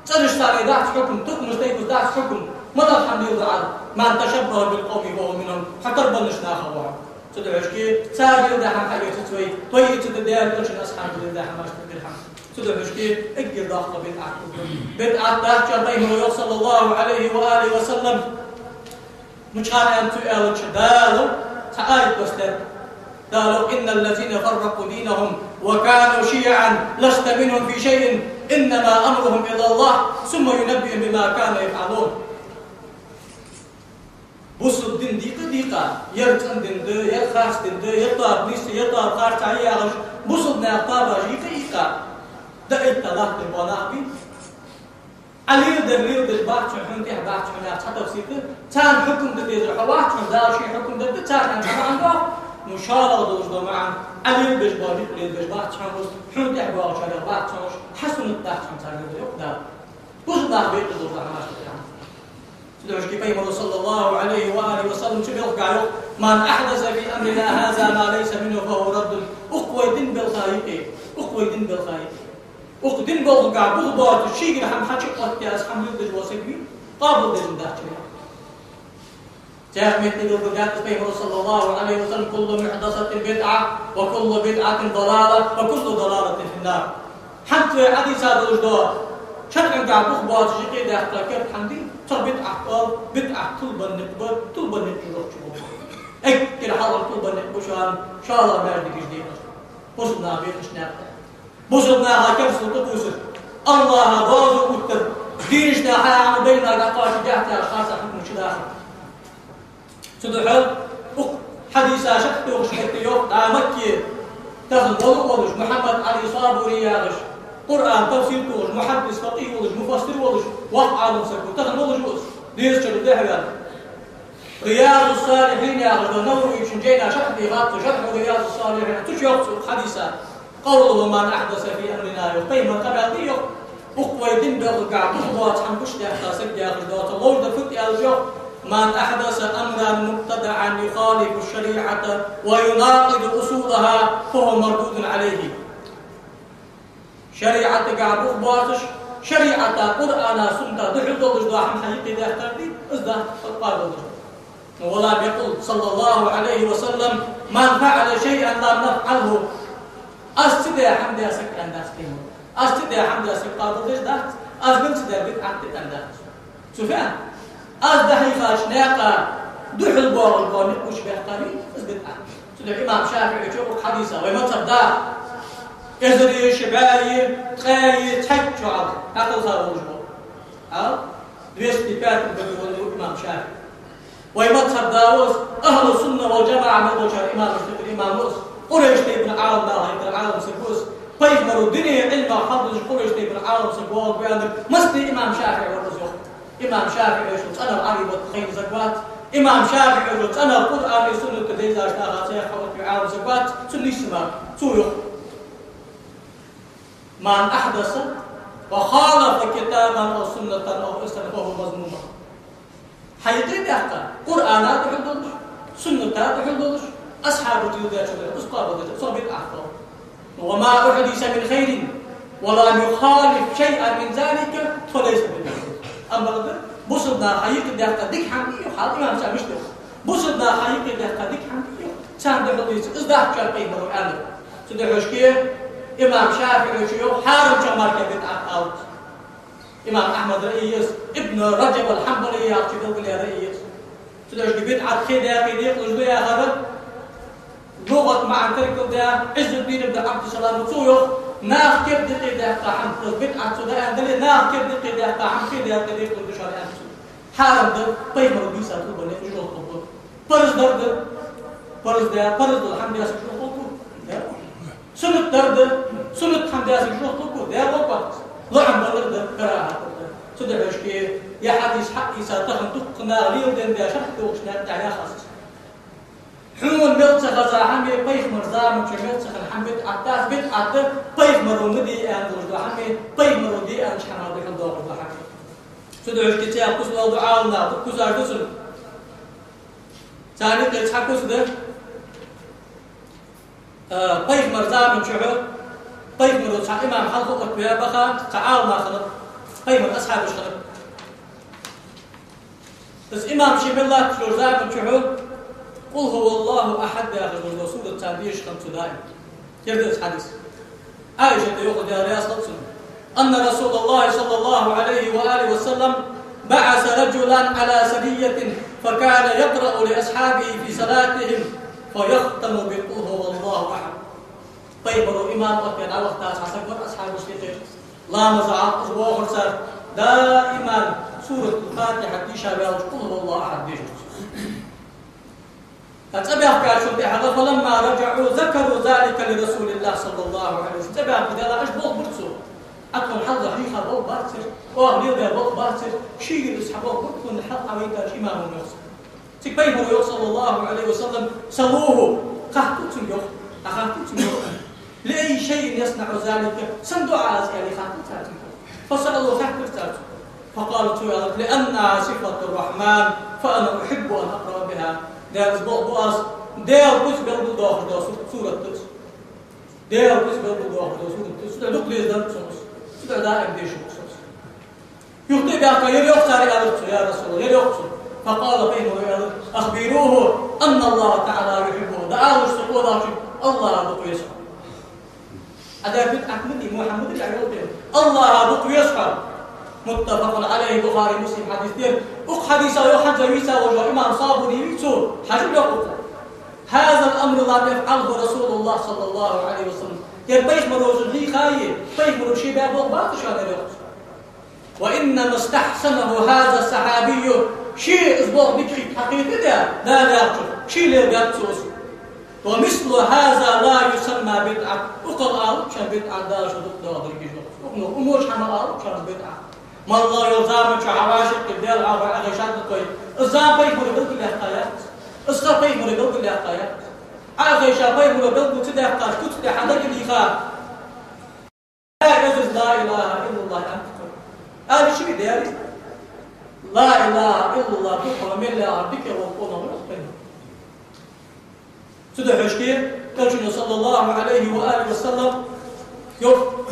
ترش تاريخ ذات حكم تكمش تيكوز ذات حكم مدى الحمد لله ما تشبه بالقوم وهو منهم حتى ربنا شناخه روحه تدعوش كي ساري لدى حم حاجة تتوي طوي تدديان تلش الأصحاب لدى حماش تدرحم تدعوش كي اجر ضغطة بدعة داخل بيه صلى الله عليه وآله وسلم مش أنا أنتو أهل شدالو تعالوا بستر قالوا إن الذين فرقوا دينهم وكانوا شيعا لست منهم في شيء إنما أمرهم إلى الله ثم ينبئهم بما كانوا يفعلون بوس الدين دقيقة يرتن دين ده يرخص دين ده يطاب نيس يطاب خارج عياش بوس الدين طابة دقيقة ده إتلاف بالبناء عليه دليل بالبحث عن حنتي بحث عن تفسيره كان حكم دتيز الحوات عن داشي حكم دت كان عنده مشاركة دوز معا عليه بالبحث بالبحث عن حنتي بحث عن بحث حسن البحث عن تاريخ يقدر وش ده بيت دوز عن تدرج كيف صلى الله عليه وآله وسلم شبه قالوا من أحدث في أمرنا هذا ما ليس منه فهو رد أقوى دين بالخير أقوى دين بالخير وقدين بوقع بوقبات الشيء اللي هم حكي قطياس حمل الدجواسبي قابل الدجنداتنا جاء من الرجال بين صلى الله عليه وسلم كل محدثة بدعة وكل بدعة ضلالة وكل ضلالة في النار حتى حديث هذا الجدار شرعا قاعد بوقبات الشيء ده اختلاف حمدي صار بدعة طلبا نتروح اكل حاضر طلبا نتبشان ان شاء الله ما يردك جديد وصلنا بيخشنا بوصلنا هكذا سلطة الله غاز وكتب دينشنا حياة بيننا قطاش جهتها خاصة حكم شداخل تدحل حديثة شكته وشكته يوم مكي تاخذ ولش محمد علي صابوري ياغش قرآن تفسير توش محدث فقيه ولش مفسر ولش وقع نفسك تاخذ ولش وس ديش شلو دحل رياض الصالحين ياغش نوري شنجينا شرح غاطو شرح رياض الصالحين تشوف حديثة قوله من أحدث في أمرنا يقيم قبل أقوى دين بلقى بخوات عن بشت يحتاسب يا غدوات الله دفت الجو من أحدث أمرا مبتدعا يخالف الشريعة ويناقض أصولها فهو مردود عليه شريعة قاعد بخواتش شريعة قرآن سنة دحل دولج دواحم حقيقي ذا اختردي إذا قال دولج ولا يقول صلى الله عليه وسلم من فعل شيئا لم نفعله أستدعي حمد يا سكر الناس فيهم أستدى حمد أسقاط الجدات أزبنت دربت عن تندات سفيان أزده حيفاش ناقة دحل بور البور وش بيحتاجي أزبنت عن سيد الإمام شافعي يشوف حديثه وما تبدأ إزري شباي قاي تحك شعب هذا صار وجهه أو ليستيقاظ بدون الإمام شافعي ويمذهب داوود أهل السنة والجماعة من وجه الإمام الإمام موسى قريش ابن عالم الله ابن عالم سكوس فيفمر الدنيا علم حفظ قريش ابن عالم سكوس بيان مستي إمام شافعي والرزق إمام شافعي يقول أنا العربي والخير زكوات إمام شافعي يقول أنا القرآن سنة تديزا اشتاغا سيخ وفي عالم زكوات سنة سماء سويق من أحدث وخالف كتابا أو سنة أو إسلام فهو مظلوما حقيقي بيحكى قرآنات بحضرش سنتات بحضرش أصحاب الجودات أسقاط صابت أحفظ وما أحدث من خير ولا يخالف شيئا من ذلك فليس بالخير أما بصدنا حقيقي بيحكى ديك حقيقي وحاط إمام سامش ده بصدنا حقيقي بيحكى ديك حقيقي سام ده حديث إصداق شرقي مرو أنا سيد حشكيه إمام شافعي يشيو حارم شمال كبيت أحاوت إمام أحمد رئيس ابن رجب الحنبلي يعتبر لي رئيس سلاش بدعة خدا خديق وجديا هذا لغة مع ترك ده عز الدين بن عبد السلام وسويو ناخ كيف دقيقة قاعم بدعة سوداء عندنا ناخ كيف دقيقة قاعم خدا خديق وجديا أنت حرام ده طيب ربي ساتو بني وجود خطوة فرز ده الحمد لله سجود خطوة سنة درد سنة حمد لله سجود خطوة ده وقت ضعم بلد قراءة تدعوش كي يا حديث حقي ساتخن تقنا ليو دين بيا شخص وشنا تعالى خاص حمون ملتخ زاحمي بيخ مرزام ملتخ الحمد عتاس بيت عت بيخ مرودي أن وجد حمي بيخ مرودي أن شحنا بكم دور حمي تدعوش كي تأكل لو دعاءنا تكوز أرجسون ثاني كي تأكل ده بيخ مرزام ملتخ بيخ مرود إمام خلق أكبر بخا تعاون خلق قيمة أصحاب الشرط بس إمام شيخ الله تشوزاك وتشوهد قل هو الله أحد يا أخي الرسول التابيش خمس دائم يبدأ الحديث عائشة يقول يا رياض أن رسول الله صلى الله عليه وآله وسلم بعث رجلا على سرية فكان يقرأ لأصحابه في صلاتهم فيختم بقل هو الله أحد قيمة إمام أكبر على وقت أصحاب الشيخ لا مزعق أسبوع خرسر دائما سورة الفاتحة دي شابه قل هو الله أحد ديش أتبع كاشف بحضر فلما رجعوا ذكروا ذلك لرسول الله صلى الله عليه وسلم تبع كده لا أشبه برسو أكون حظ حقيقة بول بارسر وأغنير بها بول بارسر شيء يسحبه برسو الحق عويتا إمام يوصل تكبيه صلى الله عليه وسلم سلوه قهتوتم يوم أخاتوتم يوم لأي شيء يصنع ذلك سندعاء يعني خاتم فسألوا خاتم فقالت يا رب لأنها صفة الرحمن فأنا أحب أن أقرأ بها ده أسبوع بؤس ده بس بلد داخل سورة تس ده بس بلد داخل سورة تس ده لقلي ذنب سوس ده دائم ديش مقصود يخطئ بها يريقصر يا رسول الله يريقصر فقال بينه أخبروه أن الله تعالى يحبه دعاه السقوط الله أبو يسوع هذا بيت أحمد محمد العيوبين الله أبو يسوع متفق عليه بخاري مسلم حديثين حديثا يوحنا ويسا وجو إمام صابوني ويكسو حجب يقول هذا الأمر لا يفعله رسول الله صلى الله عليه وسلم يربيش مروز لي خايف بيش مروز شي بابو باطش هذا الوقت وإنما استحسنه هذا الصحابي شيء أسبوع بكري حقيقي ده لا يعجب شيء لا يبتوس ومثل هذا لا يسمى بدعة وقال كان بدعة دا شو دكتور يجوا أمور حمل كان بدعة ما الله يلزم شعواشق الدال على غشات الطيب الزام بيمر بالكل حقائق اسقى بيمر بالكل حقائق على غشا بيمر بالكل تدا حقائق كنت حدك اللي خا لا يجوز لا إله إلا الله أنت هذا شيء داري لا إله إلا الله بكرة من لا عبدك وقونا ورحمة سيدنا حشكي كان صلى الله عليه وآله وسلم يوم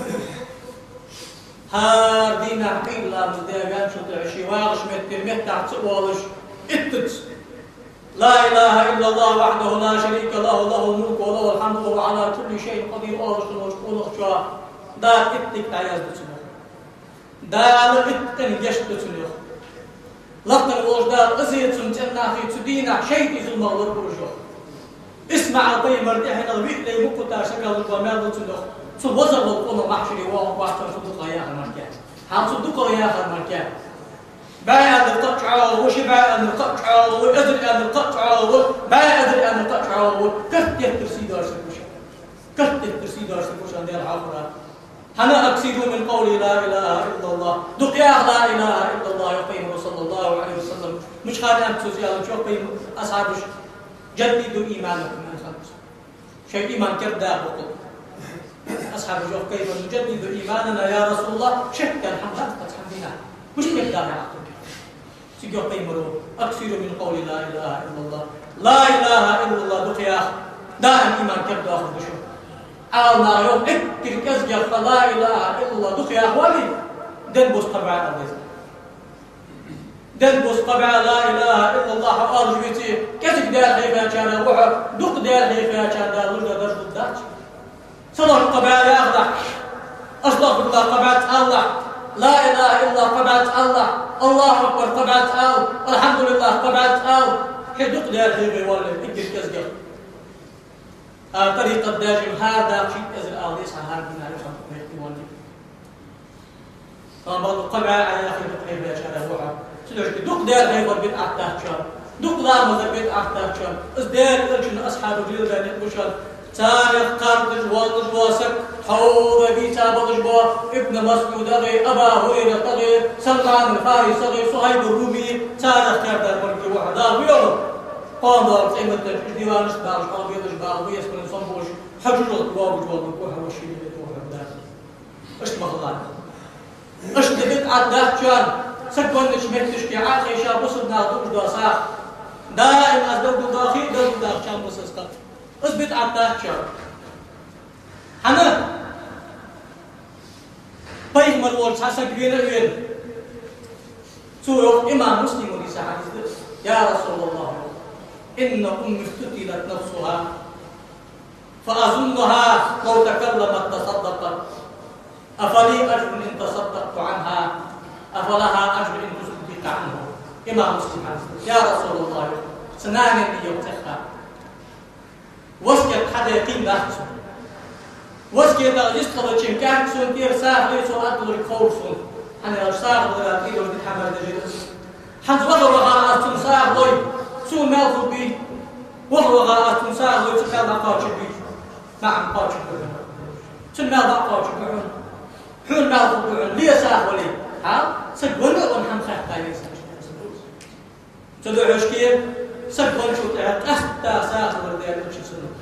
هاردينا حقيلا من ديان شو تعشي واغش متر تعتقوالش اتت لا إله إلا الله وحده لا شريك له له الملك وله الحمد وهو على كل شيء قدير أرش ونشكون أخشى دا اتك عياز بتسنو دا اتن جشت بتسنو لطن وجدال أزيد سنتنا في تدينا شيء إذا المغلور برجو اسمع طي مرتاحنا البيت لي مقطع شكل القمال بتسنو سو وزر وقوم محشري وهو باحث صدق يا المركان هم صدق يا المركان ما أدري قطعه وش ما أدري قطعه وأدري أن القطعه ما أدري أن القطعه كثير ترسيد أرسلوش كثير ترسيد أرسلوش عند العفرة أنا أكسيد من قولي لا إله إلا الله دقيا لا إله إلا الله يقيم صلى الله عليه وسلم مش خالي أنت سوسيال شو قيم أصحابش جددوا إيمانكم من خمس شيء إيمان كردا بقول أصحاب جو كيف نجدد إيماننا يا رسول الله شكا الحمد قد حمدنا مش كردا يعقل سيجو قيمرو أكثر من قول لا إله إلا الله لا إله إلا الله دقيا دائم إيمان كردا أخذ شو أنا يوم إكتر كزجر لا إله إلا الله دقيا أخوالي دن بوس طبعا الله دن بوس طبعا لا إله إلا الله حقال جبتي كزج دار خيفا كان وحر دق دار خيفا كان دار لجا درج الدارج صدق الطبعا يا أخضع أصدق الله طبعا الله لا إله إلا الله طبعا الله الله أكبر طبعا الله الحمد لله طبعا الله حدق دار خيفا ولا إكتر كزجر طريقة داجم هذا شيء أزل آليس عن هذا النار يخلق فما قبع على أخي بقريب يا شارع وحا سلوش دوق دار غيبر بيت أحتاج شار دوق لا مذر بيت أحتاج شار إزدار إلشن أصحاب الجيل بان يقبشار تاريخ قردج والج واسك حوض بيتا بضجبا ابن مسعود أغي أبا هريرة أغي سلمان الفارس أغي صهيب الرومي تاريخ كردار مركي وحا دار ويوم قام دار قيمة الديوان اشتبار شبال بيض جبال ويسكن صنبوش حجر القواب جوال بكوحة والشيء اللي بيتوحة بدار اشتبه الله اشتبت عداه كان سكون نشمت تشكي عاقي شاب وصلنا دوش داساخ دائم أزدود داخي دود داخ كان مسسقط اثبت عداه كان حنا بايد مرور ساسك وين سورة إمام مسلم وليس حديث يا رسول الله إن أمي افتتلت نفسها فأظنها لو تكلمت تصدقت أفلي أجر إن تصدقت عنها أفلها أجر إن تصدق عنه إمام مسلم يا رسول الله سنان يوتخها وسكت حدا يقيم نفسه وسكت يسقط شمكان سون تير ساق ليس أدور كورسون أنا أشتاق ولا أطير ودي حمل دجيلس حد وضع على أستنساق ضي سو مالفو بي وضع أستنساق ضي تكاد قاتش بي نعم قاتش بي سن مال قاتش بي حون مالفو بي ليه ساق ولي ها سجون ونحن خاف تايس تدعو عشكير سجون شو تعب أختا ساق ورديان وشي سنو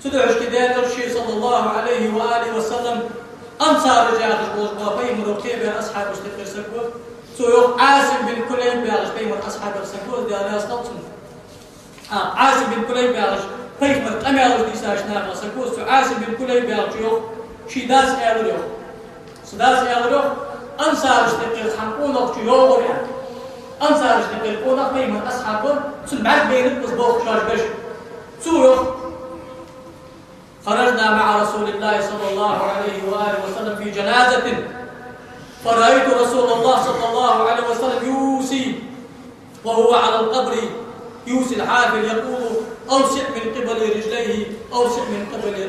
تدعو عشكير الشيء صلى الله عليه وآله وسلم أنصار رجال الجوز بين مركبة أصحاب استقر سكوت سوق عاصم بن كليب بيعرش بين أصحاب السكوت دي على أسقطهم عاصم بن كليب بيعرش بين أمير الديساش ناقل سكوت سو عاصم بن كليب بيعرش يوم شيداس أوليو سداس أوليو أنصار استقر حنقول لك يوم يعني أنصار استقر قولك بين أصحابهم سمعت بين الأسبوع شاش بش سوق خرجنا مع رسول الله صلى الله عليه وآله وسلم في جنازة فرأيت رسول الله صلى الله عليه وسلم يوصي وهو على القبر يوصي الحافل يقول أوسع من قبل رجليه أوسع من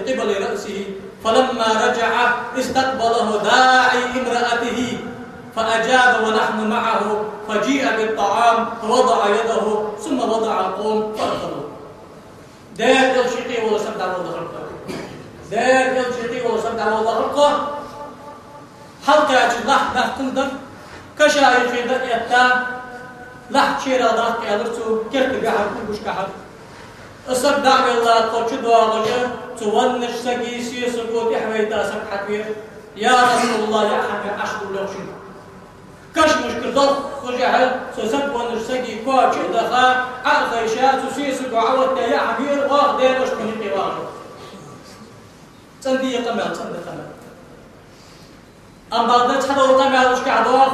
قبل رأسه فلما رجع استقبله داعي امرأته فأجاب ونحن معه فجيء بالطعام فوضع يده ثم وضع القوم فأكلوا دار الشقي ولا سبع ولا دار الشقي ولا سبع ولا خلقه حلقة لح تندر كشاي في دقيقة لح شيرا ضاق يالرتو كيف بيحر كوش كحر الصدق الله قرشد واغجر تونش سقي سيسقوط يحوي تاسك حبير يا رسول الله يا حبيب أشكر لك شنو كش مشكل ضغط خجعل سسق ونش سقي كوش دخا عقد إشاء سيسق وعوض يا حبير واغ دير وشكني قواغر تندي قمل تند قمل أم بعد تحضر قمل وش كعدوغ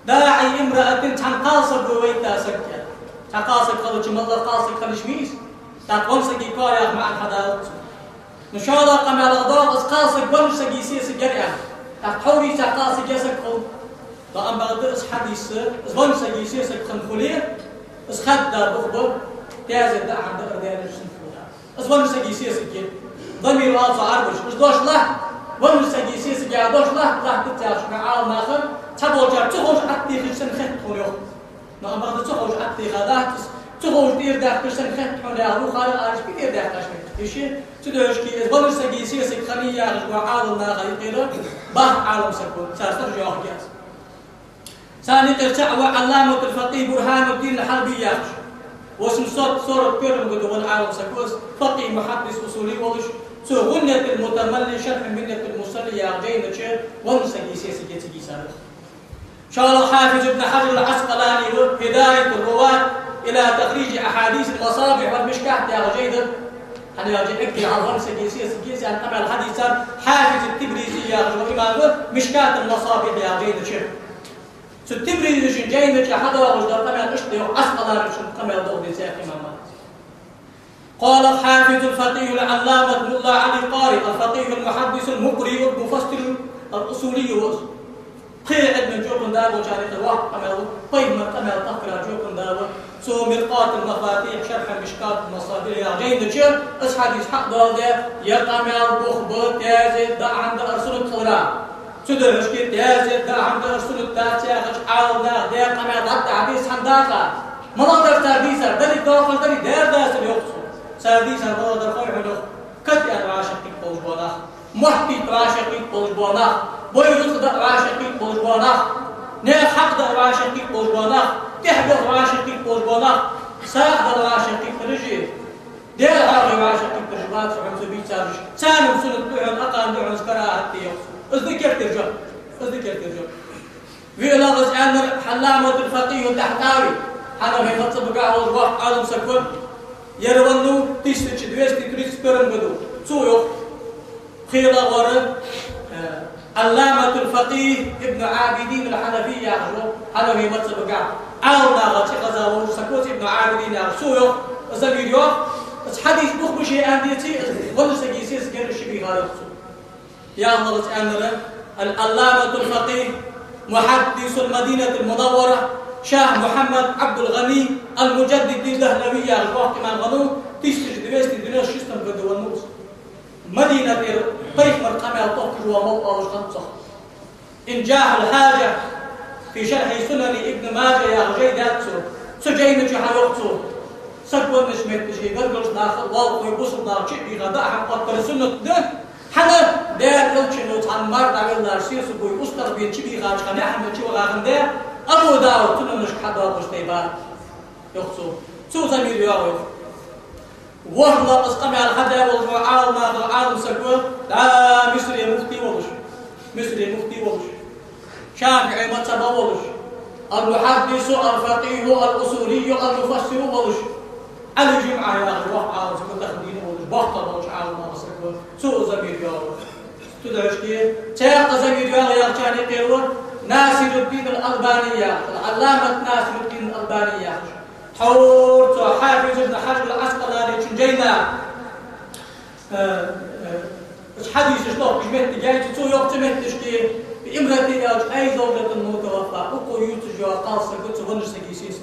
داعي امرأة تنقاصر بويتا سكت تقاصر قالوا جم الله قاصر خليش ميس تقوم سقي كوايا مع الحداوت نشالا قمل الضغط يقول سجيسي سجريان تحوري تقاس جسك خو فأم بعد إس حديث إس قول سجيسي سكخن خليه إس خد بخبر تازد عند أردان الشنفوها إس قول سجيسي سجي ضمير آص عربش إس دوش له قول سجيسي سجي دوش له راح تتعش مع عال ناخر تبغى جاب تخوش عتي في سن خد خليه فأم بعد تخوش عتي خدات تخوش دير داخل سن خد خليه هو خالق عارش بير داخل إيشي تدرش كي إس قول سجيسي سكخنية رجوا عال ناخر يقيله بح عالم سكون سأسترجع أحجاز ثاني ترجع وعلامة الفقيه برهان الدين الحربي واسم صورة بيرم قد والعالم سكوز فقيه محدث أصولي ولش سو غنية المتملي شرح منية المصلي يا جينا شيء ونسجي سيسي سارخ شاء الله حافظ ابن حجر العسقلاني هداية الرواة إلى تخريج أحاديث المصابيح والمشكاة يا جيدا أنا يجي أكل على ونسجي سيسي أن قبل الحديثات حافظ التبريزي يا وإمامه مشكاة المصابيح يا جيدا شيء ستبريز شن جايمك حدا وجدار كمان اشتي وعسقلان شن كمان دور سياق إمامات قال الحافظ الفقيه العلامة ابن الله علي قارئ الفقيه المحدث المقرئ المفسر الأصولي خير عندنا جوكن دابو جاني الواحد كمان طيب ما كمان تقرأ جوكن دابو سو مرقات المفاتيح شرح مشكات المصابيح يا جايمك شن اس حديث حق ده يا كمان بخبط تازد ده عند أرسل القراء تدرش كي تازد ده عند أرسل التاسع خش عاونا ده كمان ضد عبيس حمداقة ما نقدر ترديسر ده الداخل ده دار داس اليوقسو سرديسر ما نقدر خوي حلو كتي الراشقي بوجبانا محتي راشقي بوجبانا بويرس ده راشقي بوجبانا نه حق ده راشقي بوجبانا تحبه راشقي بوجبانا ساق ده راشقي فرجي دير هاي راشقي برجبات فهم سبي تارش سالم سنة دعون أقام دعون سكراء هتي يوقسو أذكر ترجع وإلى غزان حلامة الفقيه التحتاوي حنا في مطلب قاعد وقف عالم سكون يرونو تيستش دويستي تريس بيرن بدو سويو خيلا ورد علامة الفقيه ابن عابدين الحنفي يا أخو حنا في مطلب قاعد عالنا غاتي غزاو سكوت ابن عابدين يا سويو زميليو حديث بخ شيء عندي ولا سجيسيس غير الشبيه هذا يا الله تعالى العلامة الفقيه محدث المدينة المنورة شاه محمد عبد الغني المجدد الدهلوي يا الوقت كمان غنو تيستج دبيستي دنيا شيستم بدو النوس مدينة طيف مرقمة وطوكر وموقع وشخصة إن جاه الحاجة في شرح سنن ابن ماجه يا غجيدات سجين جها يقصو سكون نشمت تجي قرقش ناخذ واو ويبصر ناخذ شيء غداء قطر سنة ده حنا دار لوتشنو تعمر دعوة نارسيس وبوي أستر بين شبي غاش خني أحمد شو غاغن ده أبو داود تنو مش حدا وشتيبان يخصو سو زميل ياوي والله أسقم على حدا والعالم ما العالم سكوا لا مصري مفتي ولش شافعي متبا ولش المحدث الفقيه الأصولي المفسر ولش على جمعة يا أخي واحد عالم سكوا تخدين ولش بطل ولش عالم ما سكوا سو زميل ياوي تدرش كي تاق زميل ياوي يا كان يقول ناصر الدين الألبانية العلامة ناصر الدين الألبانية حور حافظ ابن حجر العسقلاني شنجينا حديث شلون جمعت جاي تسو يوم تمتش كي بإمرتي أي زوجة متوفى أكو يتجوا قاصة قلت ونش سكيسيس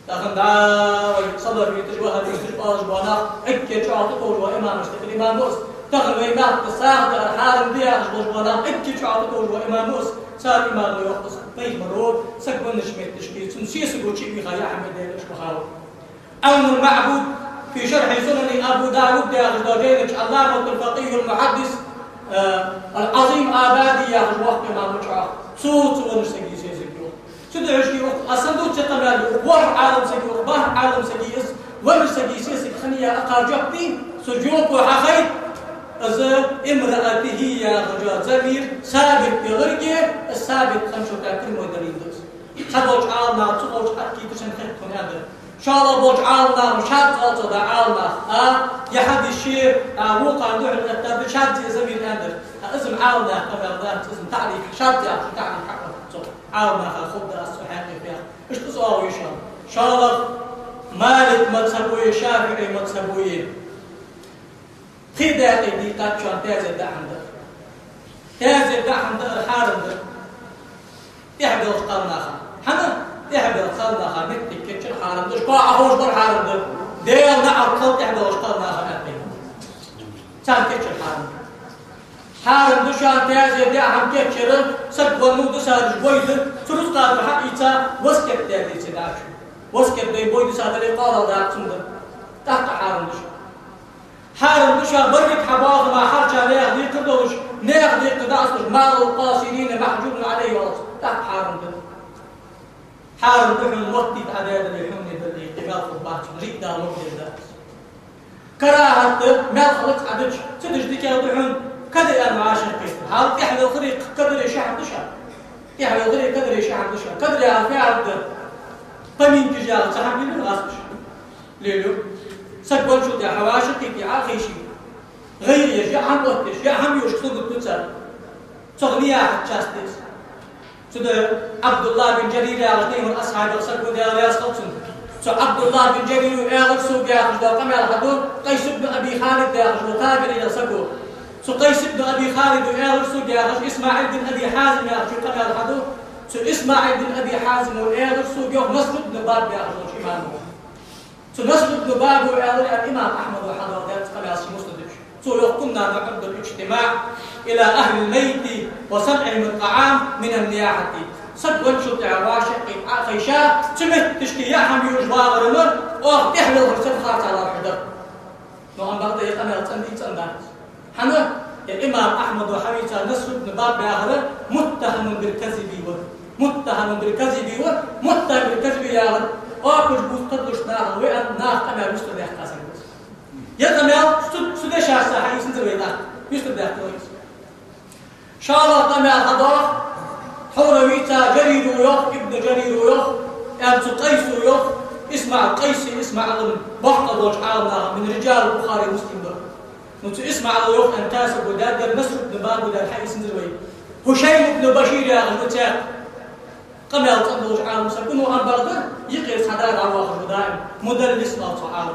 لكن دا صدر يتجوا هذه يتجوا أجوانا أكيد شو عطوا جوا إمام مشتكل إمام موس تغلب إمام تساعد حارم ديا أجوانا أكيد شو عطوا جوا إمام موس صار إمام يختص طيب مرور سكون نشمت تشكيل سنسيس قوتشي بخيا أحمد إيش بخاو أول المعبود في شرح سنن أبو داود يا غزاجينك علامة الفقيه المحدث العظيم آبادي يا غزوق إمام مشعر صوت ونسجي سيسجيو سدعش كي أصندوق تقبل ور عالم سجيو باه عالم سجيس ونسجي سيسج خنيا أقاجبتي سجوك وحخيت إذا امرأته يا رجال زمير ثابت بغرقه الثابت خمسة تاكل مدرين دوس خبوج عالنا تقوج أكيد تشن خيطون هذا شاء الله بوج عالنا مشاد غلطة عالنا يحد الشيء وقع نوع الأتاب شاد زمير أندر اسم عالنا كما ذات اسم تعريف شاد يا تعريف حقا عالنا خد الصحيح فيها إيش تصوروا إن شاء الله مالك مذهبوي شافعي مذهبوي خيدا دي تاتشان تازه دا عنده تازه دا عنده الحارم ده يحبل القرناخا حنا يحبل القرناخا نكتب كتش الحارم ده شكوا عفوش بالحارم ده ديل نعر قلت يحبل القرناخا أبين كان كتش الحارم حارم دشان تازه دا عم كتشر سقوى نود سارج بويد سرس قادر حقيقة وسكت تازه سداش وسكت دي بويد سادري قارا دا سندر تحت حارم دشان حارم دشان برك حباغ ما حرشا ليغ دي قدوش نيغ دي قداسش مال القاصرين محجوب عليه والله تحت حارم دشان حارم دشان وقتي تعداد اللي حمني باللي اقتبال فضباتش ريك دا مقدر دا كراهة مال خلط عدج سدش دي كيا دشان كدر أنا معاشر كيف حال تحمل الطريق كدر يشحن دشان تحمل الطريق كدر يشحن دشان كدر يا في عبد قمين كجال سحب لي الغاسش ليلو سقول شو ده حواشر كي عاقي شيء غير يجي عم وقتش يا عم يشتغل بالتسال تغنية حتشاستس سده عبد الله بن جرير يعطيه من أصحاب السقو ده رياض خلصن سو عبد الله بن جرير يعرف سوق يعرف ده قام يعرفون قيس بن أبي خالد يعرف تاجر إلى سقو سو قيس بن أبي خالد يعرف سوق يعرف إسماعيل بن أبي حازم يعرف قام يعرفون سو إسماعيل بن أبي حازم ويعرف سوق يوم نصر بن باب يعرف شو معناه نصر بن باب ويعرف الإمام أحمد وحضرات قام يعرف مسلم سو يقومنا نعد الاجتماع إلى أهل الميت وصنعهم الطعام من النياحة صدقون شو تعواشق خيشا سمت تشكي يا حمي وجبار رمر أو تحلو فرسل خارج على الحدر نوعا بعض يقنع تندي تندان حنا الإمام أحمد وحميد نصر بن باب بآخر متهم بالكذب متهم بالكذب متهم بالكذب يا رب أكل بوستدش نار وأن نار كما مستدح قاسم يتميل سدش هذا حديث نزوينا مستدح كويس شارع تميل هذا حولويتا جرير ويوخ ابن جرير ويوخ أمس قيس ويوخ اسمع قيس اسمع بحق وجعلنا من رجال البخاري ومسلم ده نتو اسمع ويوخ أن تاسب وداد نصر بن باب وداد حديث نزوي هشيم بن بشير يا غلطان قم يلقى وجعل مسكون وأن برضه يقيس حدار على واحد دائم مدلس لا تعالى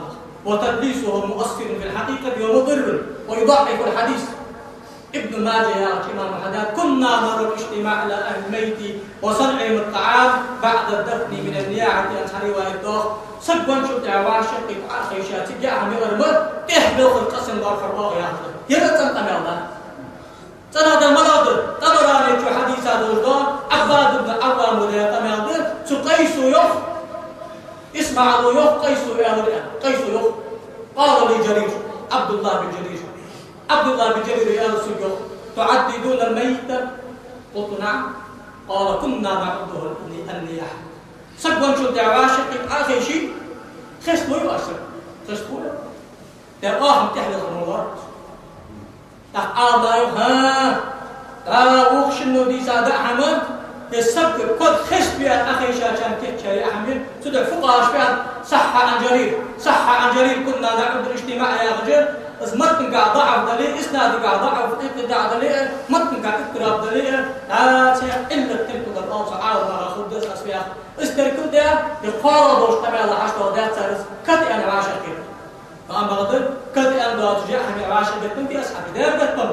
وتدليسه مؤثر في الحقيقة ومضر ويضعف الحديث ابن ماجه يا إمام الحداد كنا نرى الاجتماع على أهل الميت وصنعهم الطعام بعد الدفن من النياحة أنحري والدوخ سبوان شو تعواشق خيشات جاء من المر تحبل القسم والفرواغ يا أخي يلا تنتمي الله سنة المرض طبراني شو حديث هذا الدور عباد بن عوام ولا يتمي الله سقيس يخ اسمع له يخ قيس يخ قال لي جرير عبد الله بن جرير عبد الله بن جرير يا رسول الله تعددون الميت قلت نعم قال كنا نعده النياحة سبوان شو تعواشق آخر شيء خسبوا يؤثر خسبوا تلقاهم تحلق الموارد تعال ها راوخ شنو دي سادة حمد السبب قد خسبي أخي شاشان تحكي أحمد سدع فقهاء شبيان صح عن جرير كنا نعد الاجتماع يا رجل بس متن قاعد ضعف دليل اسناد قاعد ضعف ابتداع دليل متن قاعد اقتراب دليل الا تلك الله تعالى ما خد دس اسفيا استركوا ده يقارب واجتمع على 10 ودات ثالث كتي انا عاشر كده فاما غدر كتي انا دو تجي حمي عاشر كده في اصحاب ده بتم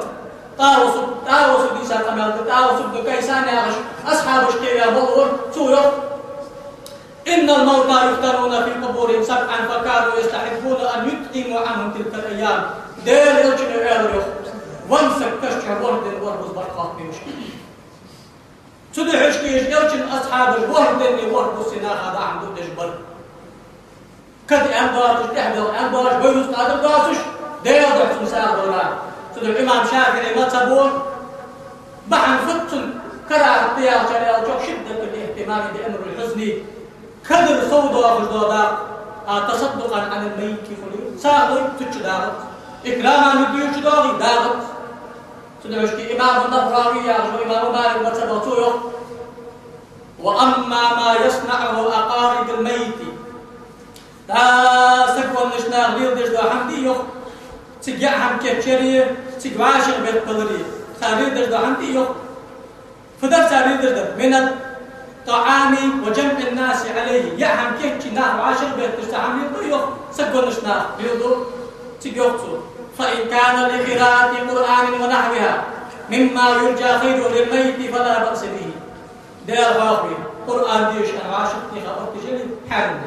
تاوسو دي ساقمل تاوسو بكيسان يا اصحاب اشكي يا بور سو إن الموتى يفتنون في قبورهم سبعا فكانوا يستحبون أن يتقموا عنهم تلك الأيام دير يلجن يالريخ وانسك تشجع وردن وربز برقاق بمشكل سدح اشكي يلجن أصحاب الوردن وربز سناء هذا عنده تجبر كد أنباج تحضر أنباج بيوز قادم داسش دير دعس مساعد دولار سدح الإمام شافعي ما تبون بحن فتن كراء الطيار جريال جو شدة الاهتمام بأمر الحزن كدر صودا وجدودا تصدقا عن الميت فلي ساغي تجدارت إكراما نديو جداري دارت سدوشكي إمام النفراوي يا إمام مالك وتبطوه وأما ما يصنعه أقارب الميت تا سكوان نشنا غير دجدو حمدي يخ تجعهم كيكشري تجواشر بيت بلري سابير دجدو حمدي يخ فدر سابير دجدو من طعامي وجمع الناس عليه يعهم كيف نار 10 بيت تستعمل يضيق سكون نشنا بيضو تيجوتو فإن كان لقراءة قرآن ونحوها مما يرجى خير للميت فلا بأس به. دير خاطري قرآن ديش أنا عاشق خاطر تجلي حارم.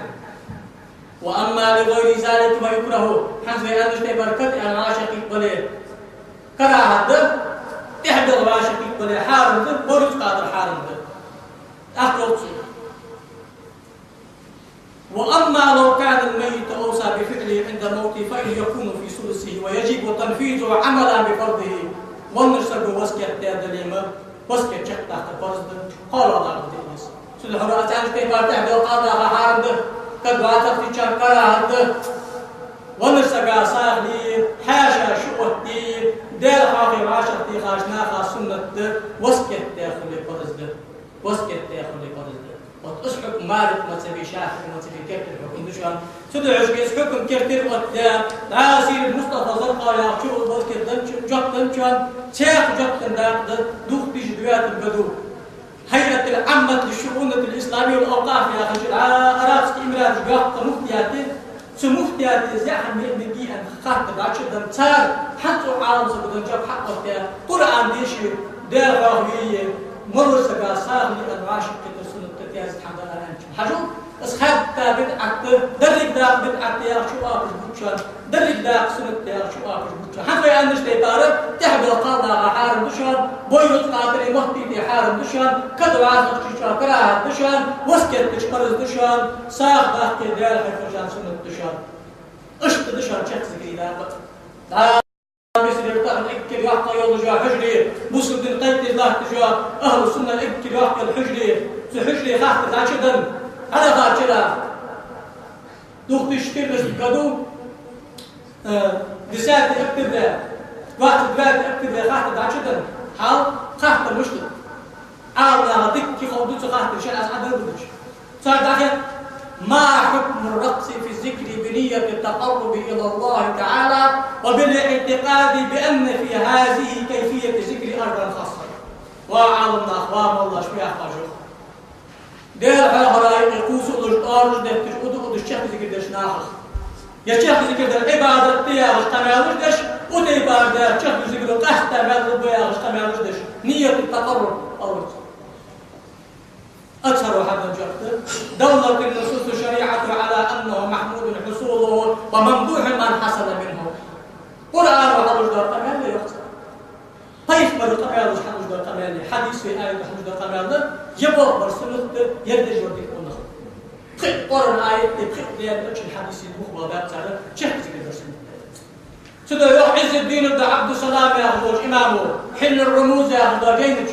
وأما لغير ذلك فيكره حسب أن تشتي بركة أنا عاشق بلي كراهة ده تحضر عاشق بلي حارم ده برج قادر حارم ده أخلص. وأما لو كان الميت أوصى بفعله عند موته فإن يكون في ثلثه ويجب تنفيذه عملا بفرضه ونرسل وسكت دليما وسكت شق تحت فرض قال الله عز وجل سل حرات عن كيف تحت القضاء حارم قد بعثت في شركرة ونرسل صاحبي حاشا شؤتي دير حاقي عاشقتي خاشنا خاص سنة وسكت داخل فرض وسكت داخل فرض وتسحق مالك ما تبي شاحن ما تبي كيف الحكم دشان تدعش كيس حكم كيف تروح عاسير المصطفى زرقاء يا شو بس كده جبتن كان شيخ جبتن ده دوخ بجدوات البدو هيئة العامة للشؤون الإسلامية والأوقاف يا أخي أراس إمران جبت مفتياتي سمفتياتي زحم من جهة خاطر عشان صار حتى عالم سبدن جاب حقه قرآن ديشي دير راهوية مرة سجى صار لي أنواش كده يا سبحان الله أنت حجو أصحاب بدعة درج دا بدعة يا شو أبغى بتشان درج دا سنة يا شو أبغى بتشان حتى يا أنش تيتارب تحضر قاضي حارم دشان بويرت قاطري مهتي حارم دشان كذا عارف تشان كراهة دشان وسكت تشقرز دشان ساق باقي ديال حفرجان سنة دشان أشت دشان شخص كذا مثل يرتاح الإكل يحطى يوم جوا حجري مسلم بن قيد الله تجوا أهل السنة الإكل يحطى الحجري حجري خاطر عشدن على خاطر دوخ تشتري بس كادو دسات اكتب وقت بلاد اكتب خاطر عشدن حال خاطر مشكل عاونا دك خوضت خاطر شان اسعد بدش صار داخل ما حكم الرقص في الذكر بنية التقرب إلى الله تعالى وبالاعتقاد بأن في هذه كيفية ذكر أرضا خاصة وعلمنا أخوان الله شوية أخوان دير على هراي الكوس والجدار ده تجود الشيخ ذكر دش ناخذ يا شيخ ذكر ده عبادة تيا استعمال دش وده عبادة شيخ ذكر ده استعمال بيا استعمال دش نية التقرب أو أكثر هذا الجهد دولة النصوص الشريعة على أنه محمود حصوله وممدوح من حصل منه قرآن وحدث دار كمال يقصد طيب مرة كمال وحدث دار كمال حديث في آية وحدث دار كمال يبغى برسلت يدرج وديك ونه خد قرن آية تبخد ليه تشي الحديث يدوخ وباب تعالى شيخ ذكر برسلت سيدا يوح عز الدين ابن عبد السلام يا أخوش إمامه حل الرموز يا أخوش جينج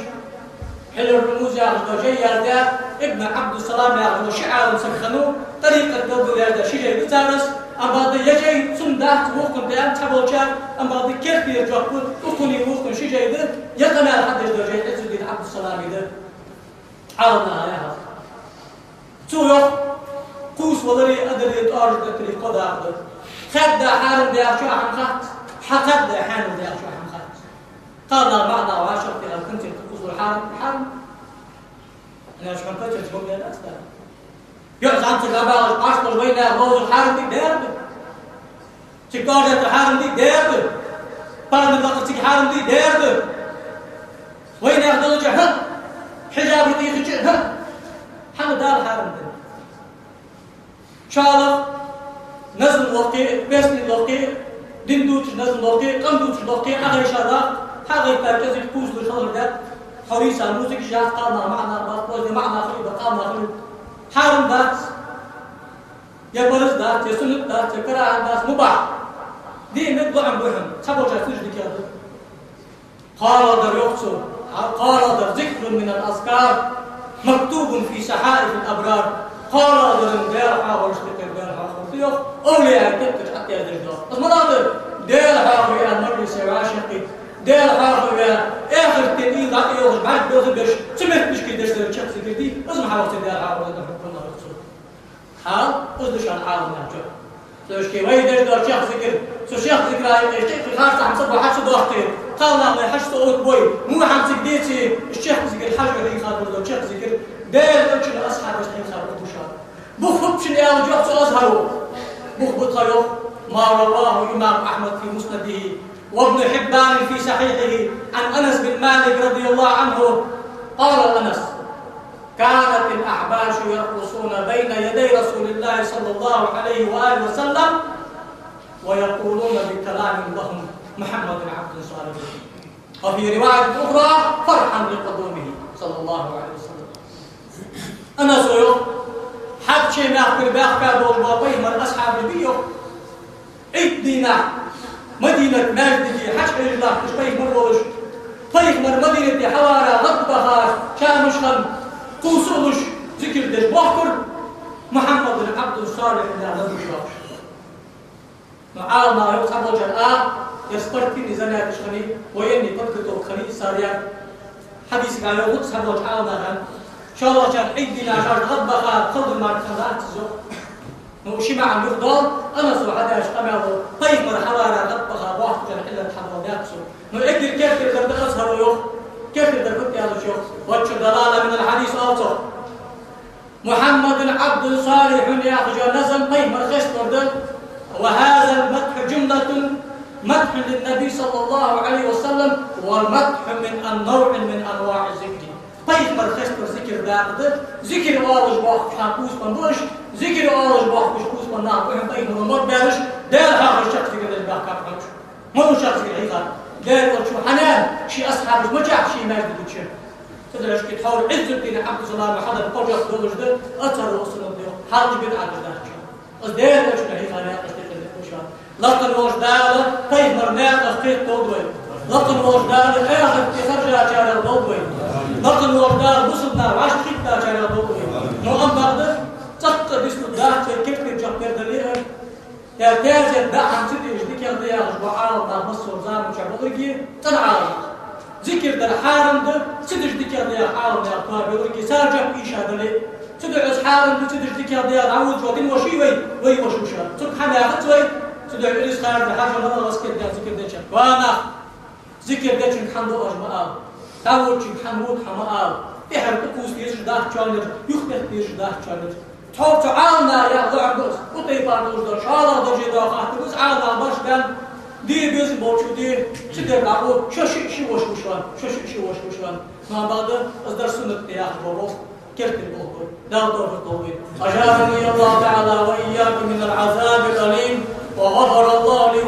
حل الرموز يا أخوش جي يا ابن عبد السلام يا أخوش شعار مسخنوه طريقة دوب يا شيء بتارس أما يجي سندات وقن ديان تبوشان أما كيف يجوكون وقني وقن شيء جيد يقنع حد يجي عز الدين عبد السلام ده عارضنا يا هذا سويا قوس ولري أدري أرج تري قضاء أقدر خد حارم ده شو عم خد حقد ده حارم ده شو عم خد قال بعض وعشر في الكنت تقوس الحارم أنا شو عم خد شو بقول لك أستاذ يعز عن تجابة عشر وين غوز الحارم دي دير تكاد الحارم دي دير بعد ما تيجي حارم دي دير وين ياخذوا جهل حجاب دي خجل حنا دار حارم دي شالف نزل لوقي بيسني لوقي دندوت نزل لوقي قندوت لوقي أغري شارع حاجة تركز الكوز للخضر ده حريصة الموسيقى جاز قامنا معنا بس معنا خلي بقامنا خلي حارم دات يا برز دات يا سنة دات يا كراع دات مباح دي نطلع عن بوهم تبغى تسوي كذا قال در يقصر قال در ذكر من الأذكار مكتوب في صحائف الأبرار قال در ديرها ورشتك ديرها خطيخ أولياء كتبت حتى يدرجها بس مناظر ديرها ويا المرس وعاشقي ديرها ويا آخر تنين ذاك يوم بعد بيوزبش سمعت مش كده دير شخص كذي اسمع حاولت ديرها ولا ده حكمنا يقصر حال أصدش عن عالم نرجع ليش كي وين دير شخص كذا سو شخص كذا يشتكي في خارج عم صبح حش ضغطي قال الله حش صوت بوي مو حم سكديتي الشيخ ذكر الحاجة اللي خاطر لو الشيخ ذكر دير وجه الأصحاب اللي خاطر بوشار بخبط شنو يا رجال أزهروا بخبط خيو ما رواه الإمام أحمد في مسنده وابن حبان في صحيحه عن أنس بن مالك رضي الله عنه قال أنس: كانت الأحباش يرقصون بين يدي رسول الله صلى الله عليه وآله وسلم ويقولون بكلام لهم: محمد عبد صالح. وفي رواية أخرى: فرحا لقدومه صلى الله عليه وسلم. أنا سويو حد شيء ما أخبر بأخبار والبابي من أصحاب البيو إدينا مدينة ماجدي حد شيء الله تشبيه مرولش طيب من مدينة حوارى غطبها شامشخن قوسولش ذكر دش بحكر محمد عبد صالح اللي على المشاش معال ما يوصل جرآ يسبرتني زنات شخني ويني تبكتو خني ساريان حديث قال يقول سبب تعالى إن شاء الله كان عندنا شهر غضبها قبل ما تخلعت الزوج نوشي مع المفضل أنا سو حداش أمامه طيب مرحبا أنا غضبها واحد كان حلة حضرات سو نؤكد كيف تقدر أسهر يوم كيف تقدر كنت هذا الشيخ وجه دلالة من الحديث أوصف محمد عبد صالح يأخذ نزم طيب مرخص تردد وهذا المدح جملة مدح للنبي صلى الله عليه وسلم والمدح من النوع من أنواع الذكر طيب مرخص ذكر دارد ذكر أولش باخ حقوس بنبوش ذكر أولش باخ بشكوس بناه وهم طيب مرمط بارش دار هذا الشخص اللي باخ كابش ما هو شخص اللي هيك دار وشو حنان شي أصحاب مجاح شي ما يقدر يشوف تدرش كتحاول عز الدين عبد السلام حدا بقوجة دولش ده أثر وصل ده حاج بين عبد الله أصدار وشو هيك أنا أشتغل وشان لكن وش دار طيب مرناق أخيط تودوي لكن وش دار آخر تخرج على الضوء لكن وش دار بصدنا وعش خدنا على الضوء نو أم بعد تقطع بسم الله كيف تجبر دليل يا تاجر ده عم تدي إيش ديك يا جبعان ده مصر زام وشابوركي تنعال ذكر ده الحارم ده تدش ديك يا حارم يا طابوركي سارجع إيش هذا ليه تدعي حارم ده تدش ديك يا عود ودين وشي وي وشوشة سبحان يا ختوي تدعي إليس خير بحاجة الله واسكت ده ذكر ده شن وانا ذكر ده شن حمد أجمعال تاول شن حمود حمال إحنا بقوس بيش ده شانر يختلف بيش ده شانر توب تعالنا يا الله عباس وطيبان وجدان شالا درجة داخل تبص عالنا باش كان دي بيز بوشو دي شدر لعبو شي وشوشان ما بعد أصدر سنة يا أخبار كيف تقول دار دور الطويل أجارني الله تعالى وإياكم من العذاب الأليم وغفر الله لي